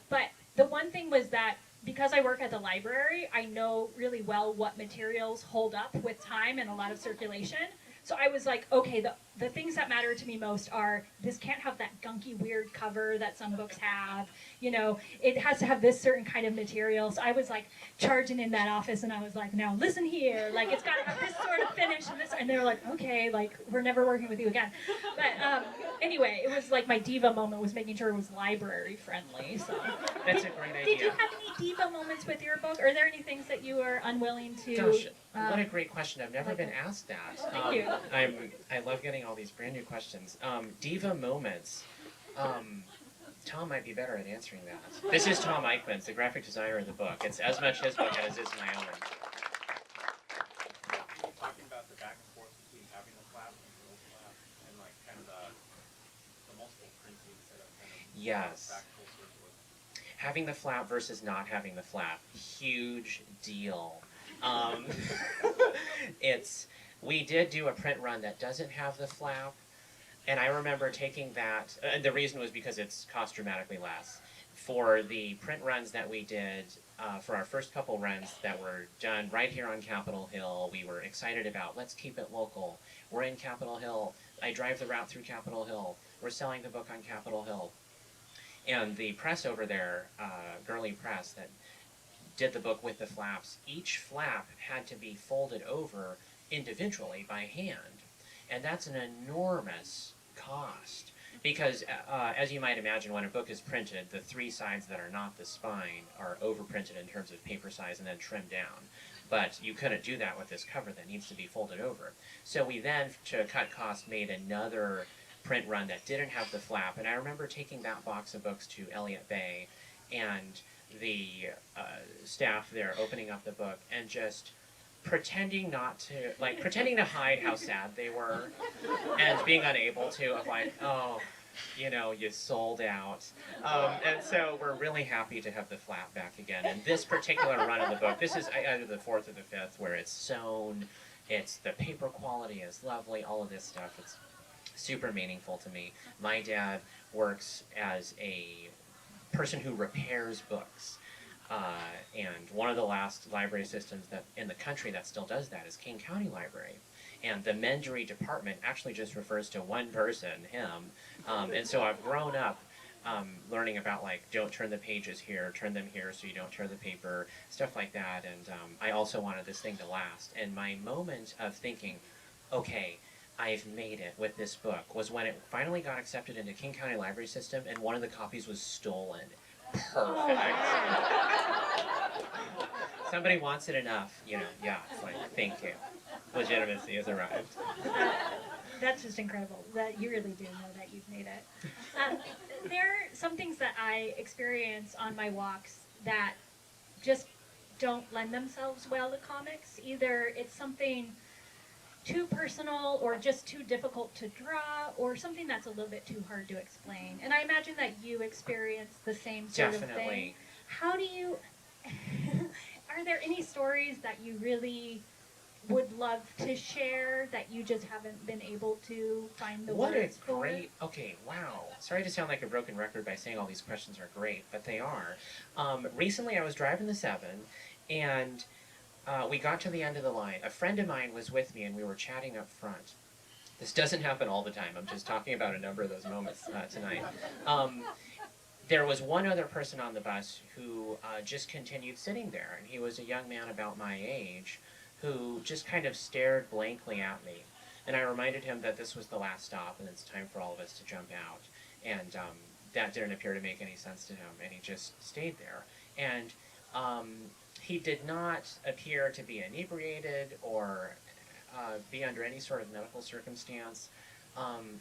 But the one thing was that because I work at the library, I know really well what materials hold up with time and a lot of circulation. So I was like, okay, the things that matter to me most are this can't have that gunky weird cover that some books have. You know, it has to have this certain kind of material. So I was like charging in that office and I was like, now listen here, like it's got to have this sort of finish and this. And they were like, okay, like we're never working with you again. But anyway, it was like my diva moment was making sure it was library friendly. So That's a great idea. did you have any diva moments with your book? Are there any things that you are unwilling to? Gosh, what a great question. I've never like been that. asked that. Thank you. I love getting all these brand new questions. Diva moments. Tom might be better at answering that. This is Tom Eichmann's, the graphic designer of the book. It's as much his book as it is my own. Talking about the back and forth between having the flap and no flap, and like kind of the multiple printing instead of kind of Yes. back full circle. Having the flap versus not having the flap, huge deal. We did do a print run that doesn't have the flap, and I remember taking that, and the reason was because it's cost dramatically less. For the print runs that we did, for our first couple runs that were done right here on Capitol Hill, we were excited about, let's keep it local. We're in Capitol Hill, I drive the route through Capitol Hill, we're selling the book on Capitol Hill. And the press over there, Gurley Press, that did the book with the flaps, each flap had to be folded over individually by hand. And that's an enormous cost. Because, as you might imagine, when a book is printed, the three sides that are not the spine are overprinted in terms of paper size and then trimmed down. But you couldn't do that with this cover that needs to be folded over. So we then, to cut costs, made another print run that didn't have the flap. And I remember taking that box of books to Elliott Bay and the staff there opening up the book and just pretending to hide how sad they were and being unable to, of like, oh, you know, you sold out. And so we're really happy to have the flap back again. And this particular run of the book, this is either the fourth or the fifth, where it's sewn, the paper quality is lovely, all of this stuff. It's super meaningful to me. My dad works as a person who repairs books. And one of the last library systems that in the country that still does that is King County Library. And the Mendery department actually just refers to one person, him. And so I've grown up learning about, like, don't turn the pages here, turn them here so you don't tear the paper, stuff like that. And I also wanted this thing to last. And my moment of thinking, okay, I've made it with this book, was when it finally got accepted into King County Library System and one of the copies was stolen. Perfect. Somebody wants it enough, you know, yeah, it's like, thank you. Legitimacy has arrived. That's just incredible that you really do know that you've made it. There are some things that I experience on my walks that just don't lend themselves well to comics. Either it's something too personal or just too difficult to draw or something that's a little bit too hard to explain. And I imagine that you experience the same sort of thing. Definitely. How do you, are there any stories that you really would love to share that you just haven't been able to find the What a words for? great, okay, wow. Sorry to sound like a broken record by saying all these questions are great, but they are. Recently I was driving the 7 and we got to the end of the line. A friend of mine was with me and we were chatting up front. This doesn't happen all the time. I'm just talking about a number of those moments tonight. There was one other person on the bus who just continued sitting there, and he was a young man about my age who just kind of stared blankly at me. And I reminded him that this was the last stop and it's time for all of us to jump out. And that didn't appear to make any sense to him, and he just stayed there. And he did not appear to be inebriated or be under any sort of medical circumstance.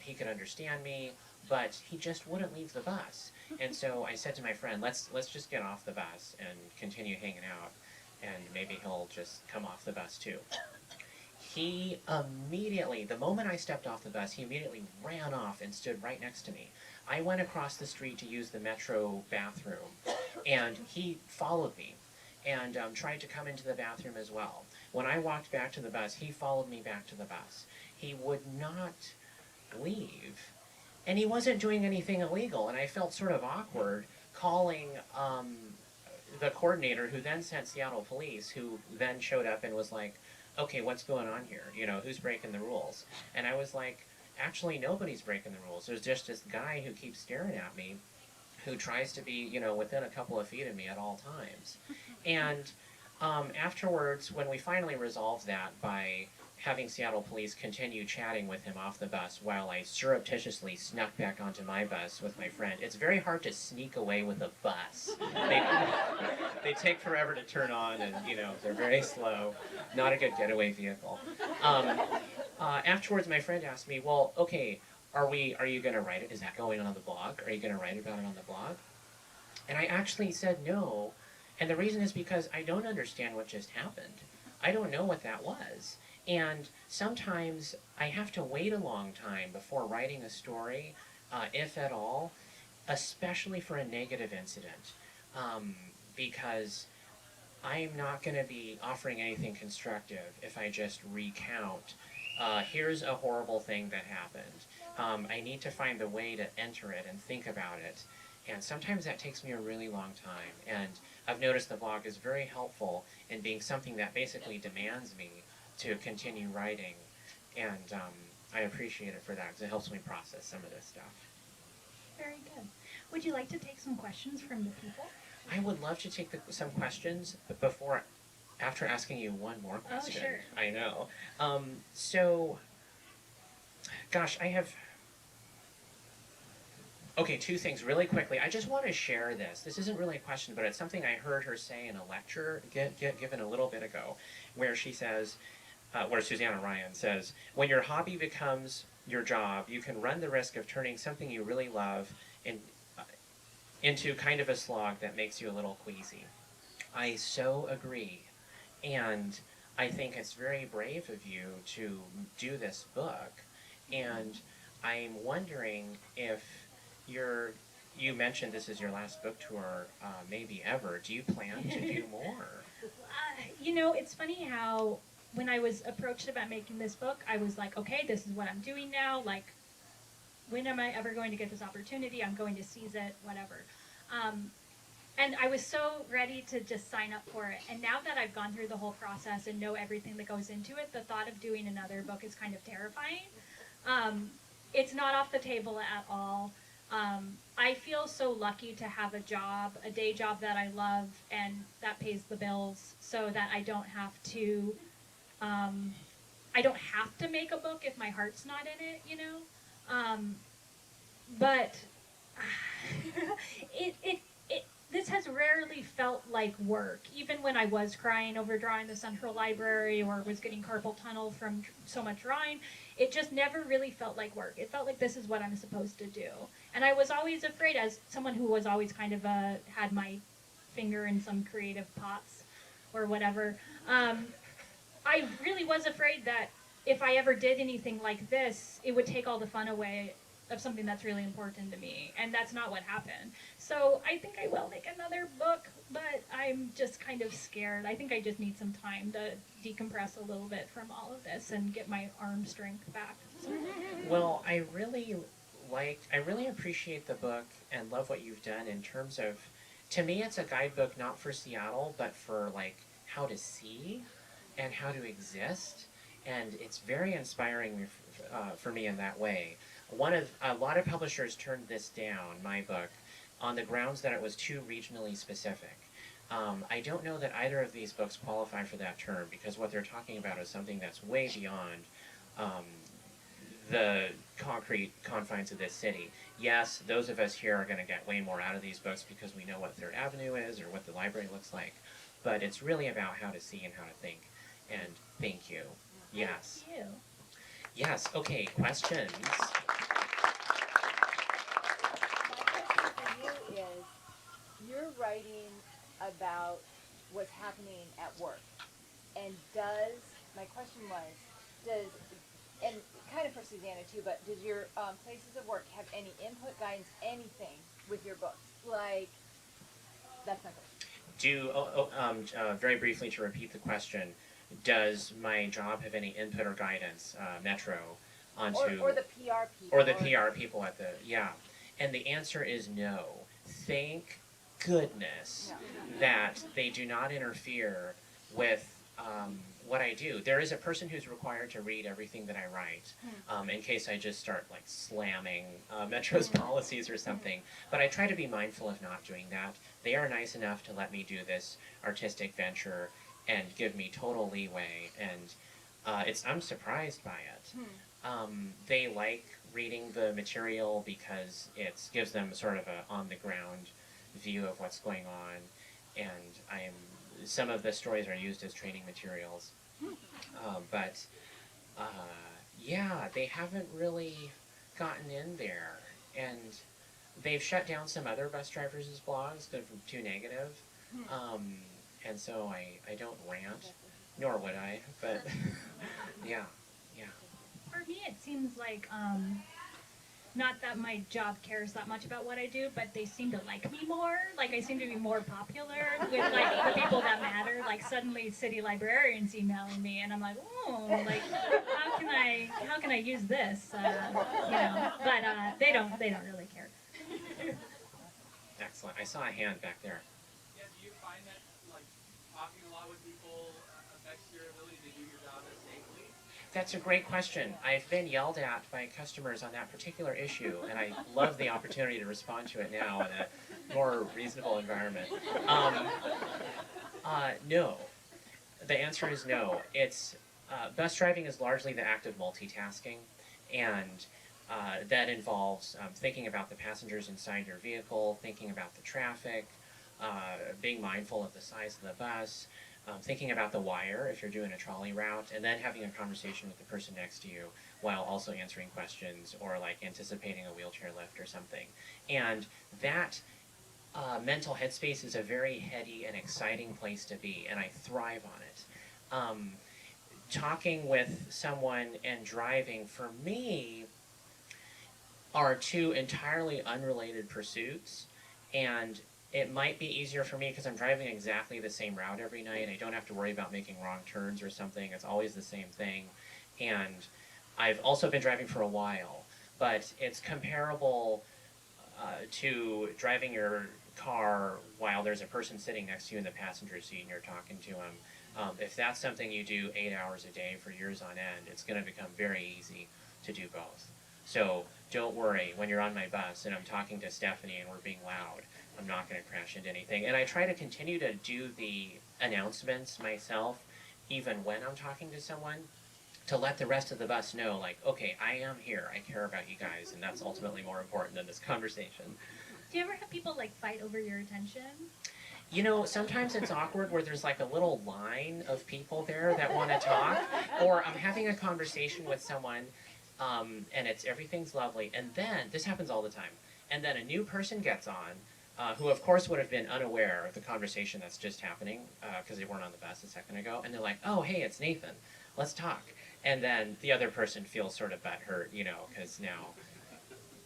He could understand me, but he just wouldn't leave the bus. And so I said to my friend, let's just get off the bus and continue hanging out, and maybe he'll just come off the bus too. He immediately, the moment I stepped off the bus, he immediately ran off and stood right next to me. I went across the street to use the metro bathroom, and he followed me and tried to come into the bathroom as well. When I walked back to the bus, he followed me back to the bus. He would not leave, and he wasn't doing anything illegal, and I felt sort of awkward calling the coordinator, who then sent Seattle police, who then showed up and was like, okay, what's going on here? You know, who's breaking the rules? And I was like, actually, nobody's breaking the rules. There's just this guy who keeps staring at me, who tries to be, you know, within a couple of feet of me at all times. And afterwards, when we finally resolved that by having Seattle police continue chatting with him off the bus while I surreptitiously snuck back onto my bus with my friend. It's very hard to sneak away with a bus. They take forever to turn on, and, you know, they're very slow. Not a good getaway vehicle. Afterwards, my friend asked me, well, okay, are you going to write it? Is that going on the blog? Are you going to write about it on the blog? And I actually said no. And the reason is because I don't understand what just happened. I don't know what that was. And sometimes I have to wait a long time before writing a story, if at all, especially for a negative incident, because I'm not going to be offering anything constructive if I just recount, here's a horrible thing that happened. I need to find a way to enter it and think about it. And sometimes that takes me a really long time. And I've noticed the blog is very helpful in being something that basically demands me to continue writing, and I appreciate it for that because it helps me process some of this stuff. Very good. Would you like to take some questions from the people? I would love to take some questions, but after asking you one more question. Oh, sure. I know. So, gosh, I have... Okay, two things really quickly. I just want to share this. This isn't really a question, but it's something I heard her say in a lecture given a little bit ago, where she says, where Susanna Ryan says, when your hobby becomes your job, you can run the risk of turning something you really love into kind of a slog that makes you a little queasy. I so agree. And I think it's very brave of you to do this book. And I'm wondering if you mentioned this is your last book tour, maybe ever. Do you plan to do more? You know, it's funny how when I was approached about making this book, I was like, okay, this is what I'm doing now. Like, when am I ever going to get this opportunity? I'm going to seize it, whatever. And I was so ready to just sign up for it. And now that I've gone through the whole process and know everything that goes into it, the thought of doing another book is kind of terrifying. It's not off the table at all. I feel so lucky to have a job, a day job that I love and that pays the bills, so that I don't have to make a book if my heart's not in it, you know. But this has rarely felt like work. Even when I was crying over drawing the Central Library or was getting carpal tunnel from so much drawing, it just never really felt like work. It felt like this is what I'm supposed to do. And I was always afraid, as someone who was always kind of had my finger in some creative pots or whatever, I really was afraid that if I ever did anything like this, it would take all the fun away of something that's really important to me, and that's not what happened. So I think I will make another book, but I'm just kind of scared. I think I just need some time to decompress a little bit from all of this and get my arm strength back. So. Well, I really appreciate the book and love what you've done in terms of, to me it's a guidebook not for Seattle, but for like how to see and how to exist, and it's very inspiring for me in that way. A lot of publishers turned this down, my book, on the grounds that it was too regionally specific. I don't know that either of these books qualify for that term, because what they're talking about is something that's way beyond the concrete confines of this city. Yes, those of us here are going to get way more out of these books because we know what Third Avenue is or what the library looks like. But it's really about how to see and how to think. And thank you. Yes. Thank you. Yes. Okay. Questions? My question for you is, you're writing about what's happening at work, and my question was, and kind of for Susanna too, but does your places of work have any input, guidance, anything with your books? Like, that's my question. Very briefly to repeat the question, does my job have any input or guidance, Metro, onto... Or the PR people. Or the PR people at the... Yeah. And the answer is no. Thank goodness that they do not interfere with what I do. There is a person who's required to read everything that I write, in case I just start like slamming Metro's policies or something. But I try to be mindful of not doing that. They are nice enough to let me do this artistic venture and give me total leeway, and I'm surprised by it. They like reading the material because it gives them sort of a on-the-ground view of what's going on, and some of the stories are used as training materials. Yeah, they haven't really gotten in there, and they've shut down some other bus drivers' blogs because they're too negative, and so I don't rant, nor would I, but yeah. For me, it seems like, not that my job cares that much about what I do, but they seem to like me more. Like, I seem to be more popular with, like, the people that matter. Like, suddenly city librarians emailing me, and I'm like, oh, like, how can I use this? But they don't really care. Excellent. I saw a hand back there. Yeah, do you find that, like, talking a lot with people affects your ability to do your job as safely? That's a great question. I've been yelled at by customers on that particular issue, and I love the opportunity to respond to it now in a more reasonable environment. No. The answer is no. Bus driving is largely the act of multitasking, and that involves thinking about the passengers inside your vehicle, thinking about the traffic, being mindful of the size of the bus, thinking about the wire if you're doing a trolley route, and then having a conversation with the person next to you while also answering questions or like anticipating a wheelchair lift or something. And that mental headspace is a very heady and exciting place to be, and I thrive on it. Talking with someone and driving, for me, are two entirely unrelated pursuits, and it might be easier for me because I'm driving exactly the same route every night. I don't have to worry about making wrong turns or something. It's always the same thing. And I've also been driving for a while, but it's comparable to driving your car while there's a person sitting next to you in the passenger seat and you're talking to them. If that's something you do 8 hours a day for years on end, it's going to become very easy to do both. So don't worry when you're on my bus and I'm talking to Stephanie and we're being loud. I'm not going to crash into anything. And I try to continue to do the announcements myself, even when I'm talking to someone, to let the rest of the bus know, like, okay, I am here. I care about you guys, and that's ultimately more important than this conversation. Do you ever have people, like, fight over your attention? You know, sometimes it's awkward where there's like a little line of people there that want to talk, or I'm having a conversation with someone, and everything's lovely, and then, this happens all the time, and then a new person gets on, who of course would have been unaware of the conversation that's just happening, because they weren't on the bus a second ago, and they're like, oh, hey, it's Nathan, let's talk. And then the other person feels sort of butthurt, because now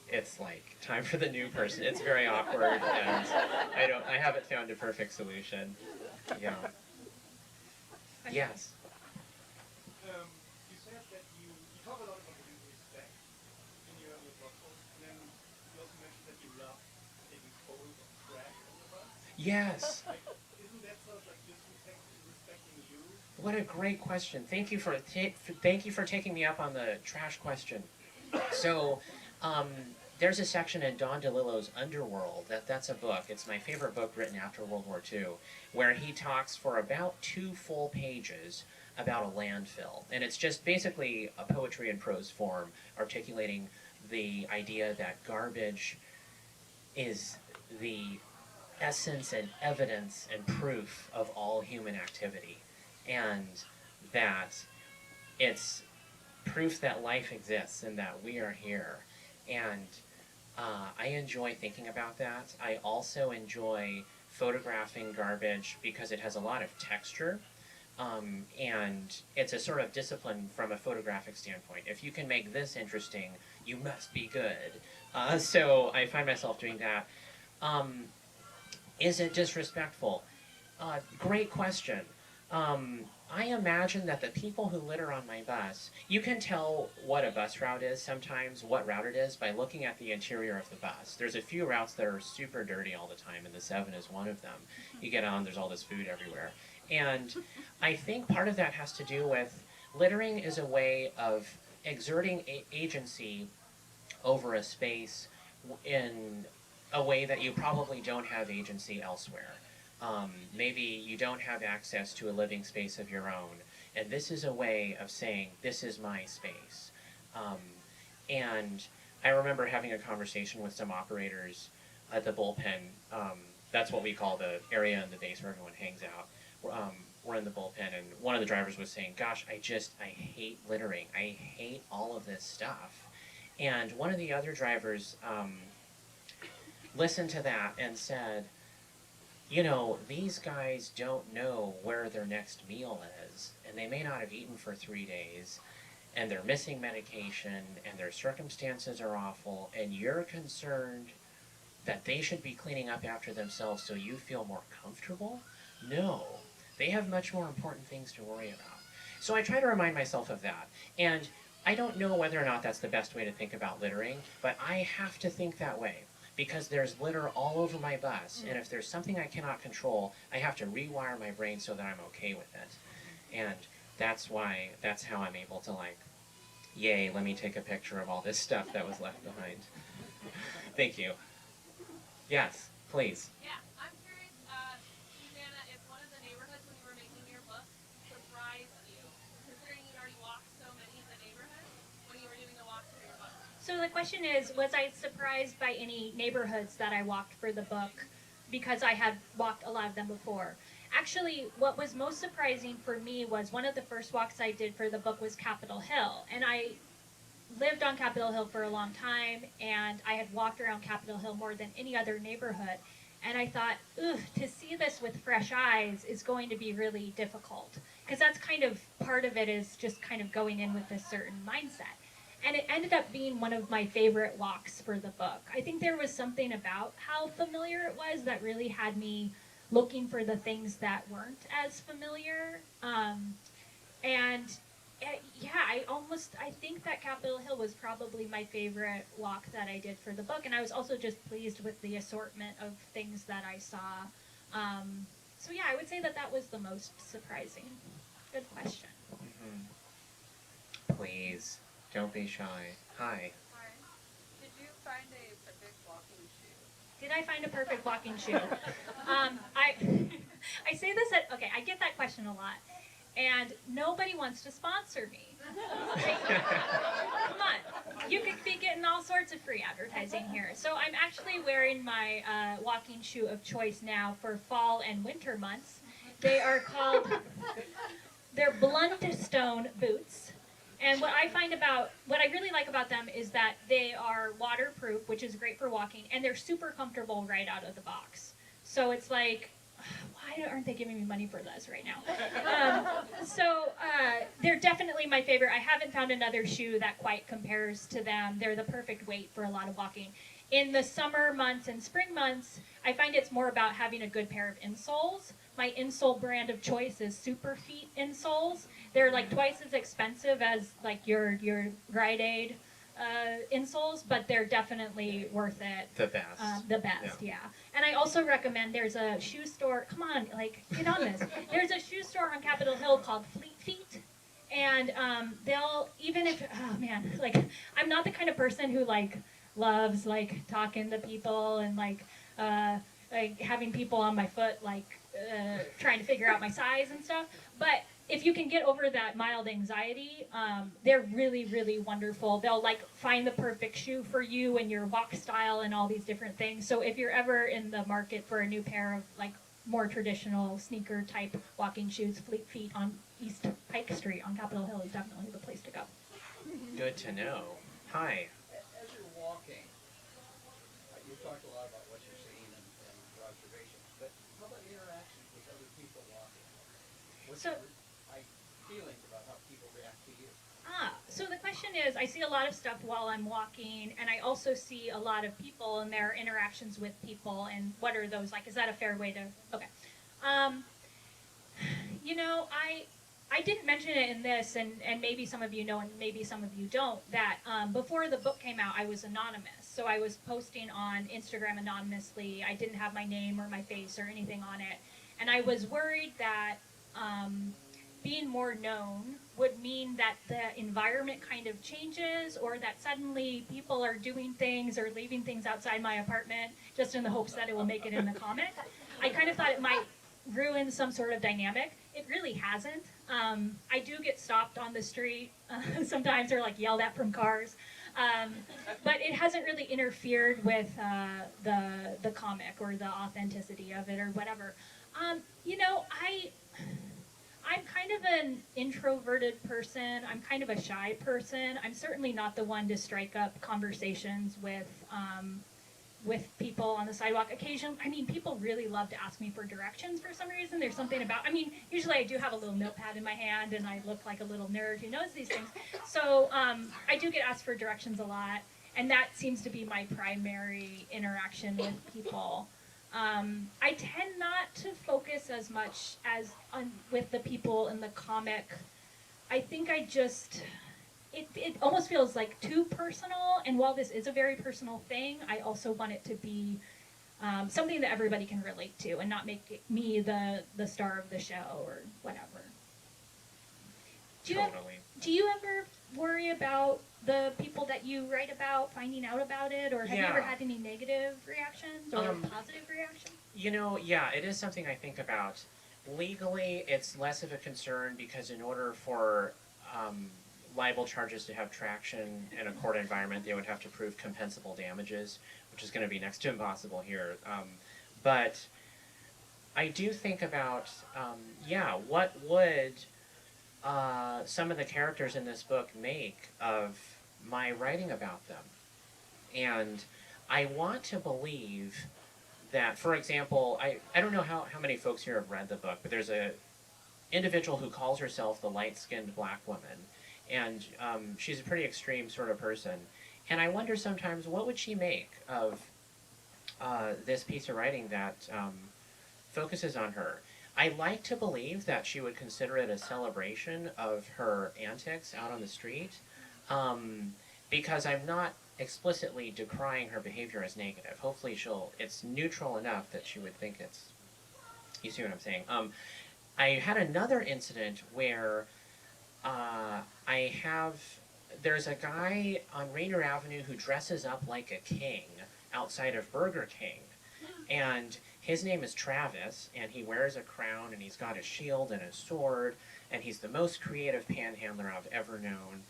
it's like time for the new person. It's very awkward, and I haven't found a perfect solution. Yeah. Yes. You said that you talk a lot about using respect in your blog post, and then you also mentioned that you love taking photos of trash on the bus. Yes. Like, isn't that sort of like respecting you? What a great question. Thank you for taking me up on the trash question. So, there's a section in Don DeLillo's Underworld, that's a book, it's my favorite book written after World War II, where he talks for about 2 full pages about a landfill. And it's just basically a poetry in prose form articulating the idea that garbage is the essence and evidence and proof of all human activity, and that it's proof that life exists and that we are here. And I enjoy thinking about that. I also enjoy photographing garbage because it has a lot of texture, and it's a sort of discipline from a photographic standpoint. If you can make this interesting, you must be good. So I find myself doing that. Is it disrespectful? Great question. I imagine that the people who litter on my bus, you can tell what a bus route is sometimes, what route it is, by looking at the interior of the bus. There's a few routes that are super dirty all the time, and the 7 is one of them. You get on, there's all this food everywhere. And I think part of that has to do with littering is a way of exerting agency over a space in a way that you probably don't have agency elsewhere. Maybe you don't have access to a living space of your own, and this is a way of saying, this is my space. And I remember having a conversation with some operators at the bullpen. That's what we call the area in the base where everyone hangs out. We're in the bullpen, and one of the drivers was saying, gosh, I hate littering. I hate all of this stuff. And one of the other drivers listened to that and said, you know, these guys don't know where their next meal is, and they may not have eaten for 3 days, and they're missing medication, and their circumstances are awful, and you're concerned that they should be cleaning up after themselves so you feel more comfortable? No. They have much more important things to worry about. So I try to remind myself of that. And I don't know whether or not that's the best way to think about littering, but I have to think that way, because there's litter all over my bus, and if there's something I cannot control, I have to rewire my brain so that I'm okay with it. And that's how I'm able to, like, yay, let me take a picture of all this stuff that was left behind. Thank you. Yes, please. Yeah, I'm curious, Susanna, if one of the neighborhoods when you were making your book surprised you, considering you already walked so many of the neighborhoods when you were doing the walks for your book. So the question is, was I surprised by any neighborhoods that I walked for the book because I had walked a lot of them before? Actually, what was most surprising for me was one of the first walks I did for the book was Capitol Hill. And I lived on Capitol Hill for a long time, and I had walked around Capitol Hill more than any other neighborhood. And I thought, to see this with fresh eyes is going to be really difficult. Because that's kind of, part of it is just kind of going in with a certain mindset. And it ended up being one of my favorite walks for the book. I think there was something about how familiar it was that really had me looking for the things that weren't as familiar. I think that Capitol Hill was probably my favorite walk that I did for the book. And I was also just pleased with the assortment of things that I saw. So yeah, I would say that that was the most surprising. Good question. Mm-hmm. Please. Don't be shy. Hi. Hi. Did you find a perfect walking shoe? Did I find a perfect walking shoe? I say this I get that question a lot, and nobody wants to sponsor me. Like, come on, you could be getting all sorts of free advertising here. So I'm actually wearing my walking shoe of choice now for fall and winter months. They are called, they're Blundstone boots. And what I really like about them is that they are waterproof, which is great for walking, and they're super comfortable right out of the box. So it's like, why aren't they giving me money for this right now? They're definitely my favorite. I haven't found another shoe that quite compares to them. They're the perfect weight for a lot of walking. In the summer months and spring months, I find it's more about having a good pair of insoles. My insole brand of choice is Superfeet insoles. They're like twice as expensive as like your Rite Aid insoles, but they're definitely worth it. The best. The best, yeah. And I also recommend, there's a shoe store, come on, like, get on this. There's a shoe store on Capitol Hill called Fleet Feet. And they'll, even if, oh man, like, I'm not the kind of person who like loves like talking to people and like having people on my foot like trying to figure out my size and stuff. But if you can get over that mild anxiety, they're really, really wonderful. They'll like find the perfect shoe for you and your walk style and all these different things. So if you're ever in the market for a new pair of like more traditional sneaker type walking shoes, Fleet Feet on East Pike Street on Capitol Hill is definitely the place to go. Good to know. Hi. As you're walking, you talked a lot about what you're seeing and your observations, but how about interactions with other people walking? What's So- your feelings about how people react to you? So the question is, I see a lot of stuff while I'm walking, and I also see a lot of people and their interactions with people, and what are those like? Is that a fair way to? Okay. You know, I didn't mention it in this, and maybe some of you know, and maybe some of you don't, that before the book came out, I was anonymous. So I was posting on Instagram anonymously. I didn't have my name or my face or anything on it, and I was worried that being more known would mean that the environment kind of changes, or that suddenly people are doing things or leaving things outside my apartment just in the hopes that it will make it in the comic. I kind of thought it might ruin some sort of dynamic. It really hasn't. I do get stopped on the street sometimes, or like yelled at from cars, but it hasn't really interfered with the comic or the authenticity of it or whatever. You know, I'm kind of an introverted person. I'm kind of a shy person. I'm certainly not the one to strike up conversations with people on the sidewalk. Occasionally, I mean, people really love to ask me for directions for some reason. There's something about, I mean, usually I do have a little notepad in my hand and I look like a little nerd who knows these things. So I do get asked for directions a lot, and that seems to be my primary interaction with people. I tend not to focus as much as with the people in the comic. I think it almost feels like too personal, and while this is a very personal thing, I also want it to be something that everybody can relate to and not make me the star of the show or whatever. Totally. Do you ever worry about the people that you write about finding out about it, or have you ever Yeah. had any negative reactions or positive reactions? You know, yeah, it is something I think about. Legally, it's less of a concern because in order for libel charges to have traction in a court environment, they would have to prove compensable damages, which is going to be next to impossible here. But I do think about, what would some of the characters in this book make of my writing about them? And I want to believe that, for example, I don't know how many folks here have read the book, but there's a individual who calls herself the light-skinned black woman, and she's a pretty extreme sort of person. And I wonder sometimes, what would she make of this piece of writing that focuses on her? I like to believe that she would consider it a celebration of her antics out on the street, because I'm not explicitly decrying her behavior as negative. Hopefully it's neutral enough that she would think it's, you see what I'm saying? I had another incident where there's a guy on Rainier Avenue who dresses up like a king outside of Burger King. And his name is Travis, and he wears a crown, and he's got a shield and a sword, and he's the most creative panhandler I've ever known.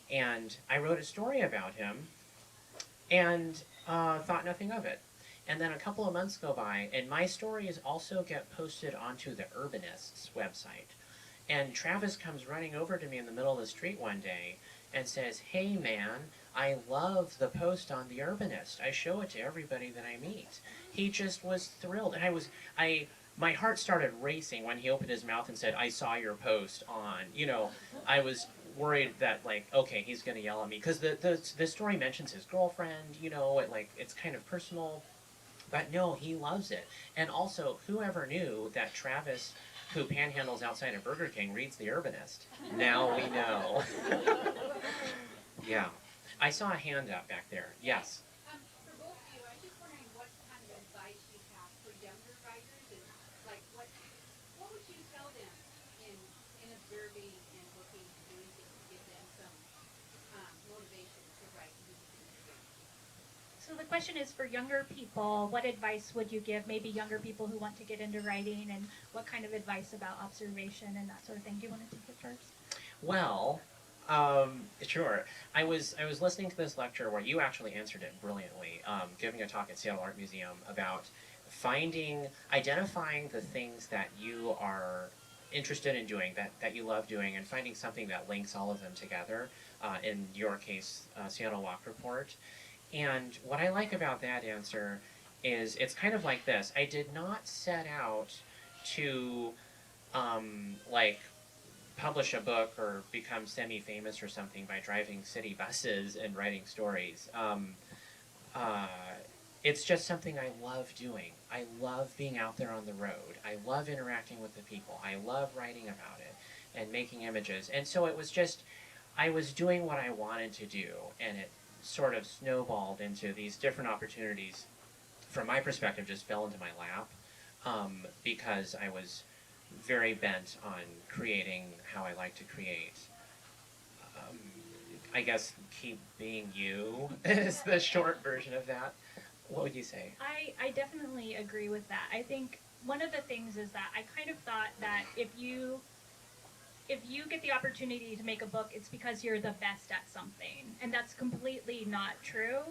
And I wrote a story about him, and thought nothing of it. And then a couple of months go by, and my stories also get posted onto the Urbanist's website. And Travis comes running over to me in the middle of the street one day and says, "Hey man, I love the post on the Urbanist. I show it to everybody that I meet." He just was thrilled. And my heart started racing when he opened his mouth and said, "I saw your post on," I was worried that, like, okay, he's going to yell at me. Because the story mentions his girlfriend, it's kind of personal. But no, he loves it. And also, whoever knew that Travis, who panhandles outside of Burger King, reads the Urbanist? Now we know. Yeah. I saw a hand up back there. Yes. For both of you, I was just wondering what kind of advice you have for younger writers, and like what would you tell them in observing and looking and doing things to give them some motivation to write music in the question is for younger people, what advice would you give maybe younger people who want to get into writing, and what kind of advice about observation and that sort of thing? Do you want to take it first? Well, sure. I was listening to this lecture where you actually answered it brilliantly, giving a talk at Seattle Art Museum about identifying the things that you are interested in doing, that you love doing, and finding something that links all of them together. In your case, Seattle Walk Report. And what I like about that answer is it's kind of like this. I did not set out to like publish a book or become semi-famous or something by driving city buses and writing stories. It's just something I love doing. I love being out there on the road. I love interacting with the people. I love writing about it and making images. And so it was just, I was doing what I wanted to do, and it sort of snowballed into these different opportunities. From my perspective, just fell into my lap because I was very bent on creating how I like to create. I guess keep being you is the short version of that. What would you say? I definitely agree with that. I think one of the things is that I kind of thought that if you get the opportunity to make a book, it's because you're the best at something. And that's completely not true.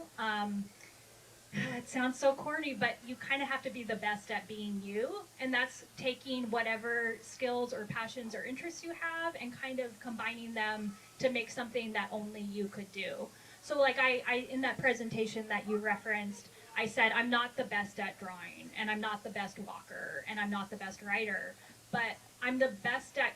It sounds so corny, but you kind of have to be the best at being you. And that's taking whatever skills or passions or interests you have and kind of combining them to make something that only you could do. So like I in that presentation that you referenced, I said I'm not the best at drawing, and I'm not the best walker, and I'm not the best writer, but I'm the best at,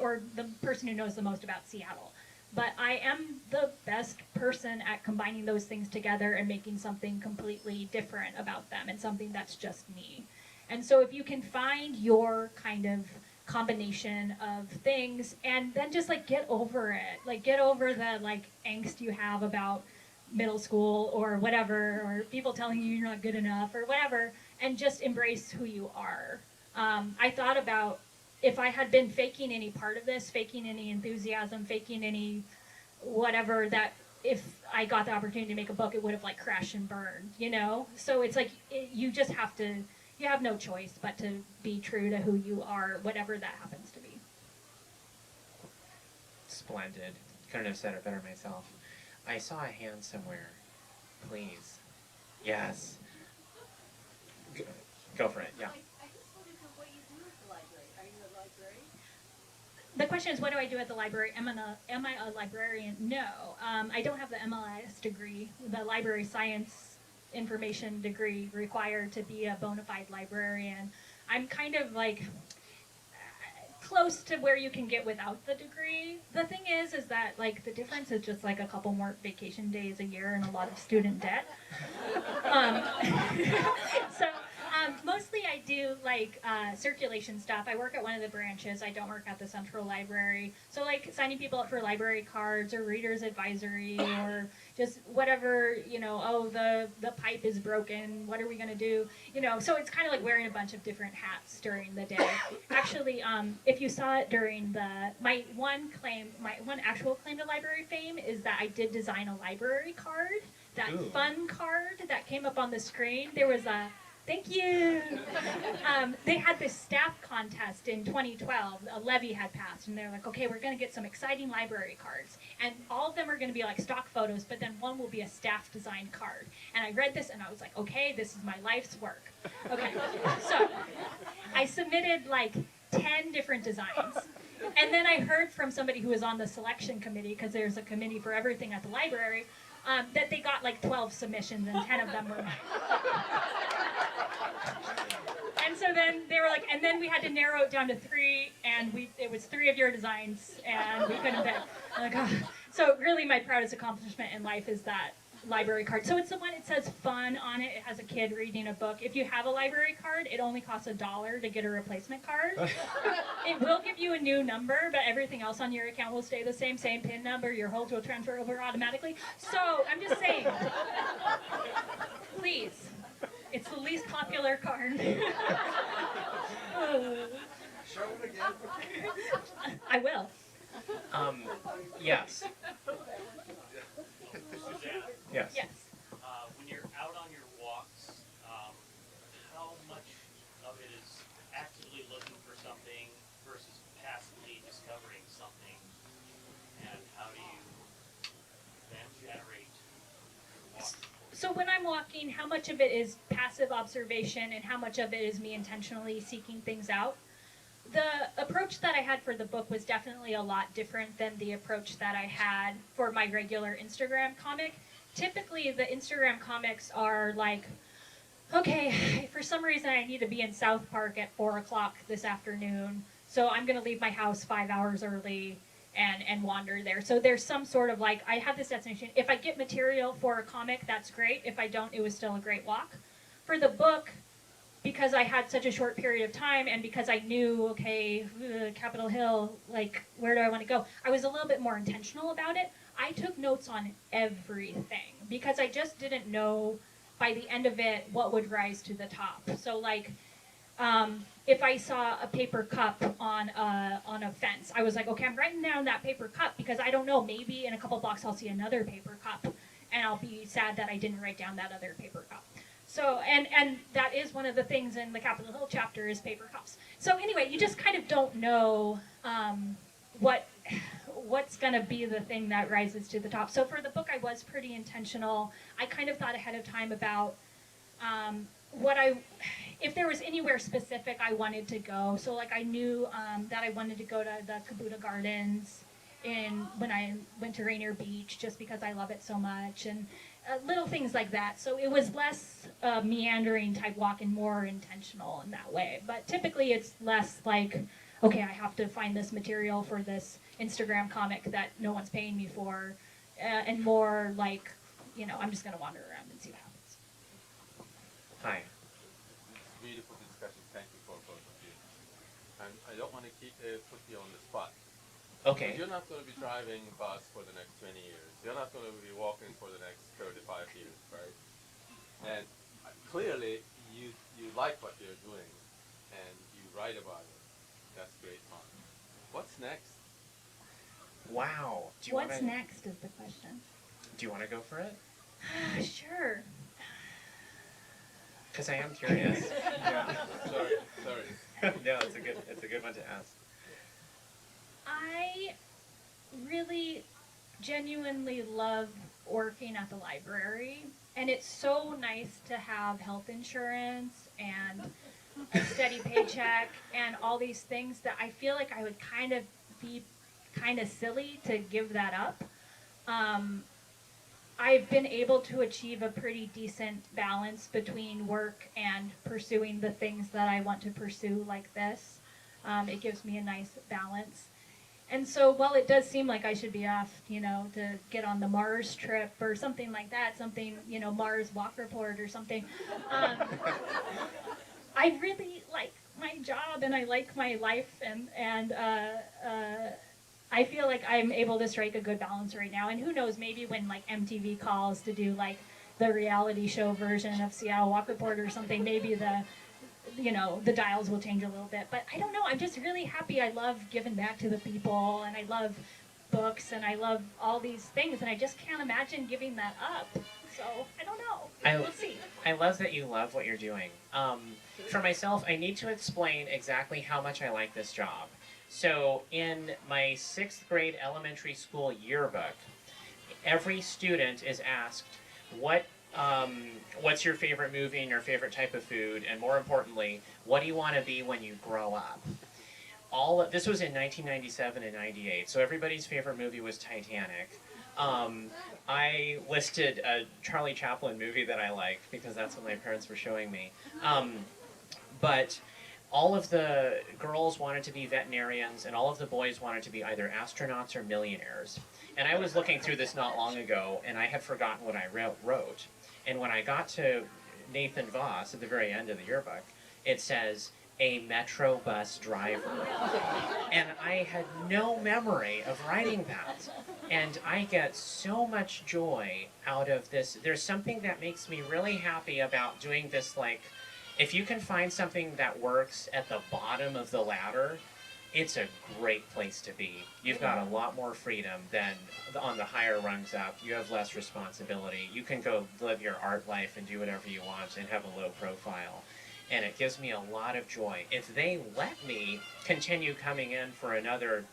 or the person who knows the most about Seattle. But I am the best person at combining those things together and making something completely different about them and something that's just me. And so if you can find your kind of combination of things and then just like get over it, like get over the like angst you have about middle school or whatever, or people telling you you're not good enough or whatever, and just embrace who you are. I thought about if I had been faking any part of this, faking any enthusiasm, faking any whatever, that if I got the opportunity to make a book, it would have like crashed and burned, you know? So it's like, you just have to, you have no choice but to be true to who you are, whatever that happens to be. Splendid. Couldn't have said it better myself. I saw a hand somewhere. Please. Yes. Go for it, yeah. I just wanted to know what you do at the library. Are you a librarian? The question is, what do I do at the library? Am I a librarian? No. I don't have the MLS degree, the library science information degree required to be a bona fide librarian. I'm kind of like close to where you can get without the degree. The thing is that like the difference is just like a couple more vacation days a year and a lot of student debt. So mostly I do like circulation stuff. I work at one of the branches. I don't work at the central library. So like signing people up for library cards or reader's advisory or just whatever, you know, oh, the pipe is broken, what are we going to do? You know, so it's kind of like wearing a bunch of different hats during the day. Actually, if you saw it during my one actual claim to library fame is that I did design a library card. That Ooh. fun card that came up on the screen. There was a Thank you. They had this staff contest in 2012. A levy had passed, and they're like, okay, we're going to get some exciting library cards. And all of them are going to be like stock photos, but then one will be a staff-designed card. And I read this, and I was like, okay, this is my life's work. Okay, so I submitted like 10 different designs. And then I heard from somebody who was on the selection committee, because there's a committee for everything at the library, that they got like 12 submissions, and 10 of them were mine. And so then they were like, and then we had to narrow it down to 3, and it was 3 of your designs, and we couldn't pick. I'm like, oh. So really my proudest accomplishment in life is that library card. So it's the one, it says fun on it. It has a kid reading a book. If you have a library card, it only costs $1 to get a replacement card. It will give you a new number, but everything else on your account will stay the same PIN number. Your holds will transfer over automatically. So I'm just saying, please. It's the least popular card. Show it again. I will. Yes. Susanna, Yes. Yes. when you're out on walking, how much of it is passive observation and how much of it is me intentionally seeking things out? The approach that I had for the book was definitely a lot different than the approach that I had for my regular Instagram comic. Typically, the Instagram comics are like, okay, for some reason I need to be in South Park at 4 o'clock this afternoon, so I'm going to leave my house 5 hours early and wander there. So there's some sort of like, I have this destination. If I get material for a comic, that's great. If I don't, it was still a great walk. For the book, because I had such a short period of time and because I knew, okay, Capitol Hill, like, where do I want to go? I was a little bit more intentional about it. I took notes on everything because I just didn't know by the end of it what would rise to the top. So like, if I saw a paper cup on a fence, I was like, okay, I'm writing down that paper cup because I don't know, maybe in a couple blocks I'll see another paper cup and I'll be sad that I didn't write down that other paper cup. So, and that is one of the things in the Capitol Hill chapter is paper cups. So anyway, you just kind of don't know what's going to be the thing that rises to the top. So for the book, I was pretty intentional. I kind of thought ahead of time about if there was anywhere specific I wanted to go. So like I knew that I wanted to go to the Kabuta Gardens when I went to Rainier Beach just because I love it so much, and little things like that. So it was less meandering type walk and more intentional in that way. But typically it's less like, okay, I have to find this material for this Instagram comic that no one's paying me for, and more like, I'm just going to wander around and see what happens. Hi. Beautiful discussion. Thank you for both of you. And I don't want to put you on the spot. Okay. You're not going to be driving bus for the next 20 years. You're not going to be walking for the next 35 years, right? And clearly, you like what you're doing, and you write about it. That's great fun. What's next? Wow. What's next is the question. Do you want to go for it? Sure. Because I am curious. Yeah. Sorry. No, it's a good one to ask. I really genuinely love working at the library, and it's so nice to have health insurance and a steady paycheck and all these things that I feel like I would kind of be kind of silly to give that up. I've been able to achieve a pretty decent balance between work and pursuing the things that I want to pursue like this. It gives me a nice balance. And so while it does seem like I should be off, to get on the Mars trip or something like that, Mars walk report or something, I really like my job and I like my life, and I feel like I'm able to strike a good balance right now. And who knows, maybe when like MTV calls to do like the reality show version of Seattle Walk Report or something, maybe the dials will change a little bit. But I don't know, I'm just really happy. I love giving back to the people, and I love books, and I love all these things, and I just can't imagine giving that up. So, I don't know. We'll see. I love that you love what you're doing. For myself, I need to explain exactly how much I like this job. So, in my 6th grade elementary school yearbook, every student is asked, what's your favorite movie and your favorite type of food, and more importantly, what do you want to be when you grow up? This was in 1997 and 98, so everybody's favorite movie was Titanic. I listed a Charlie Chaplin movie that I liked because that's what my parents were showing me. But all of the girls wanted to be veterinarians, and all of the boys wanted to be either astronauts or millionaires. And I was looking through this not long ago, and I had forgotten what I wrote. And when I got to Nathan Vass at the very end of the yearbook, it says, a Metro bus driver. And I had no memory of writing that. And I get so much joy out of this. There's something that makes me really happy about doing this, like, if you can find something that works at the bottom of the ladder, it's a great place to be. You've got a lot more freedom than on the higher rungs up. You have less responsibility. You can go live your art life and do whatever you want and have a low profile. And it gives me a lot of joy. If they let me continue coming in for another,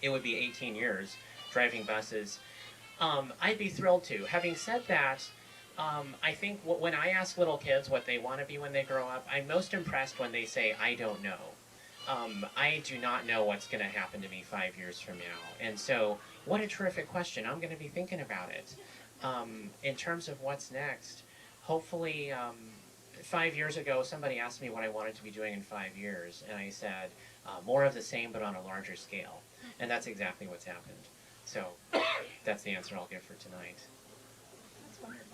it would be 18 years driving buses, I'd be thrilled to. Having said that, I think when I ask little kids what they want to be when they grow up, I'm most impressed when they say, I don't know. I do not know what's going to happen to me 5 years from now. And so, what a terrific question. I'm going to be thinking about it. In terms of what's next, hopefully, 5 years ago, somebody asked me what I wanted to be doing in 5 years, and I said, more of the same but on a larger scale. And that's exactly what's happened. So, that's the answer I'll give for tonight. That's wonderful.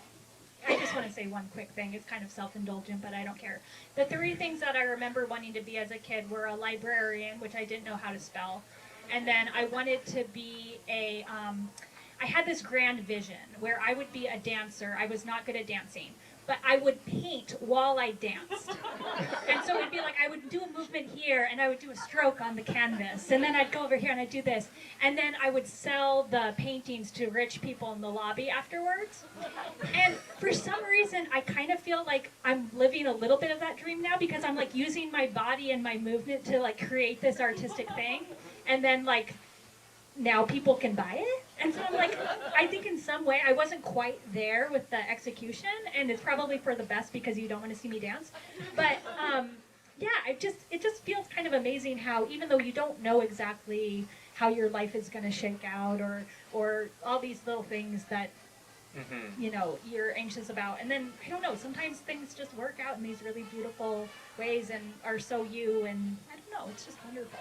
I just want to say one quick thing. It's kind of self-indulgent, but I don't care. The 3 things that I remember wanting to be as a kid were a librarian, which I didn't know how to spell, and then I wanted to be I had this grand vision where I would be a dancer. I was not good at dancing, but I would paint while I danced. And so it'd be like I would do a movement here, and I would do a stroke on the canvas, and then I'd go over here and I'd do this, and then I would sell the paintings to rich people in the lobby afterwards. And for some reason, I kind of feel like I'm living a little bit of that dream now, because I'm like using my body and my movement to like create this artistic thing, and then like now people can buy it. And so I'm like, I think in some way I wasn't quite there with the execution, and it's probably for the best because you don't want to see me dance. But yeah, it just feels kind of amazing how even though you don't know exactly how your life is going to shake out, or all these little things that you know you're anxious about, and then I don't know, sometimes things just work out in these really beautiful ways and are so you, and I don't know, it's just wonderful.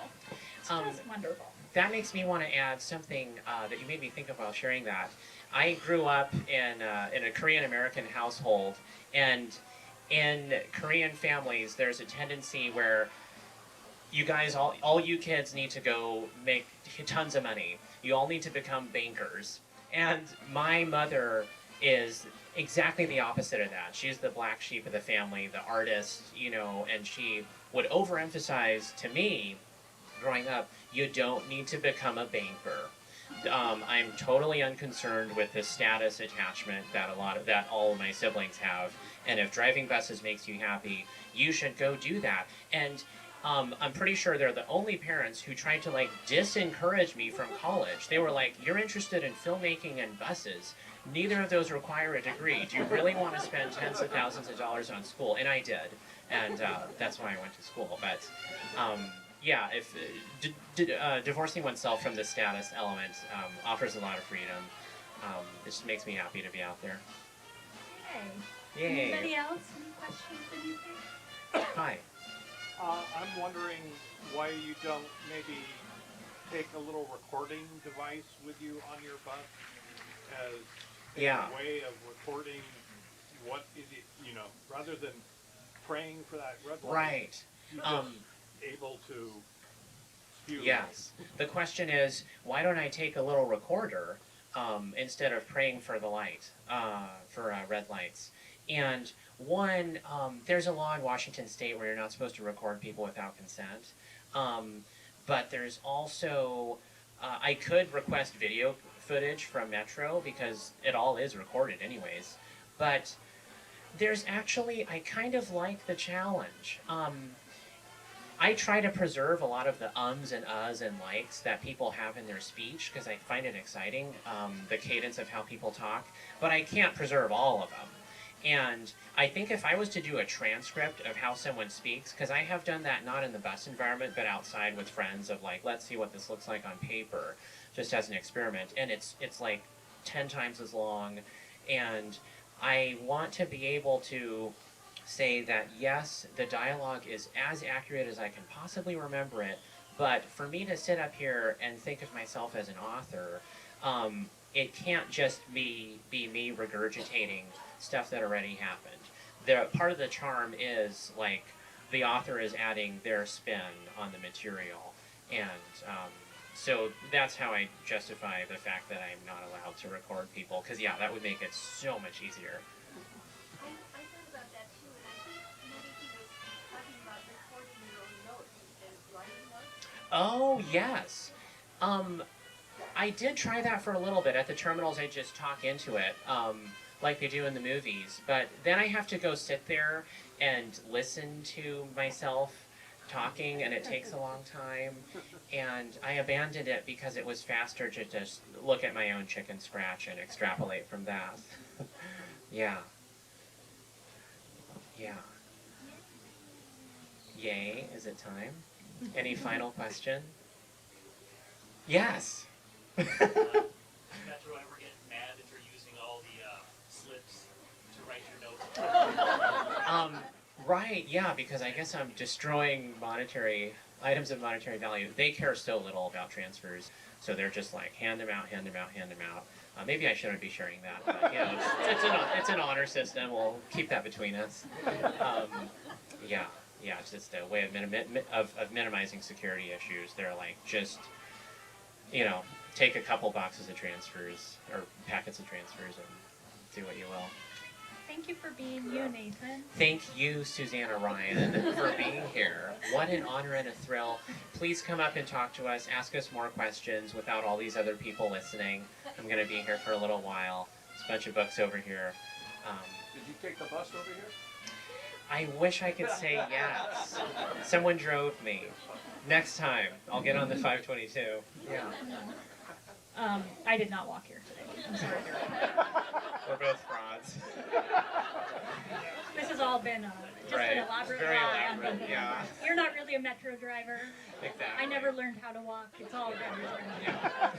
It's just wonderful. That makes me want to add something that you made me think of while sharing that. I grew up in a Korean American household, and in Korean families, there's a tendency where you guys, all you kids need to go make tons of money. You all need to become bankers. And my mother is exactly the opposite of that. She's the black sheep of the family, the artist, you know, and she would overemphasize to me, growing up, you don't need to become a banker. I'm totally unconcerned with the status attachment that all of my siblings have. And if driving buses makes you happy, you should go do that. And I'm pretty sure they're the only parents who tried to like disencourage me from college. They were like, you're interested in filmmaking and buses. Neither of those require a degree. Do you really want to spend tens of thousands of dollars on school? And I did. And that's why I went to school. But yeah, if divorcing oneself from the status element offers a lot of freedom. It just makes me happy to be out there. Yay. Yay. Anybody else? Any questions? Anything? Hi. I'm wondering why you don't maybe take a little recording device with you on your bus as a way of recording what is it, you know, rather than praying for that red light. Right. You just able to spew. Yes. The question is, why don't I take a little recorder instead of praying for the light, for red lights? And one, there's a law in Washington State where you're not supposed to record people without consent. But there's also, I could request video footage from Metro because it all is recorded anyways. But there's actually, I kind of like the challenge. I try to preserve a lot of the ums and uhs and likes that people have in their speech because I find it exciting, the cadence of how people talk, but I can't preserve all of them. And I think if I was to do a transcript of how someone speaks, because I have done that not in the bus environment, but outside with friends of like, let's see what this looks like on paper, just as an experiment, and it's like 10 times as long, and I want to be able to say that yes, the dialogue is as accurate as I can possibly remember it, but for me to sit up here and think of myself as an author, it can't just be me regurgitating stuff that already happened. Part of the charm is like the author is adding their spin on the material, and so that's how I justify the fact that I'm not allowed to record people, because yeah, that would make it so much easier. I thought about that too, and I think maybe he was talking about recording your own notes and writing notes. Oh, yes. I did try that for a little bit. At the terminals, I just talk into it, like they do in the movies. But then I have to go sit there and listen to myself talking, and it takes a long time. And I abandoned it because it was faster to just look at my own chicken scratch and extrapolate from that. Yeah. Yeah. Yay, is it time? Any final question? Yes. Metro ever get mad if you're using all the slips to write your notes? Right, yeah, because I guess I'm destroying monetary items of monetary value. They care so little about transfers, so they're just like hand them out, hand them out, hand them out. Maybe I shouldn't be sharing that, but you know, it's an honor system. We'll keep that between us. Yeah, it's just a way of minimizing security issues. They're like just, you know, take a couple boxes of transfers or packets of transfers and do what you will. Thank you for being you, Nathan. Thank you, Susanna Ryan, for being here. What an honor and a thrill. Please come up and talk to us. Ask us more questions without all these other people listening. I'm going to be here for a little while. There's a bunch of books over here. Did you take the bus over here? I wish I could say yes. Someone drove me. Next time, I'll get on the 522. Yeah. I did not walk here today. I'm sorry. We're both frauds. This has all been just Right. an elaborate Very lie. elaborate, yeah. You're not really a Metro driver. Exactly. I never learned how to walk. It's all been. Yeah.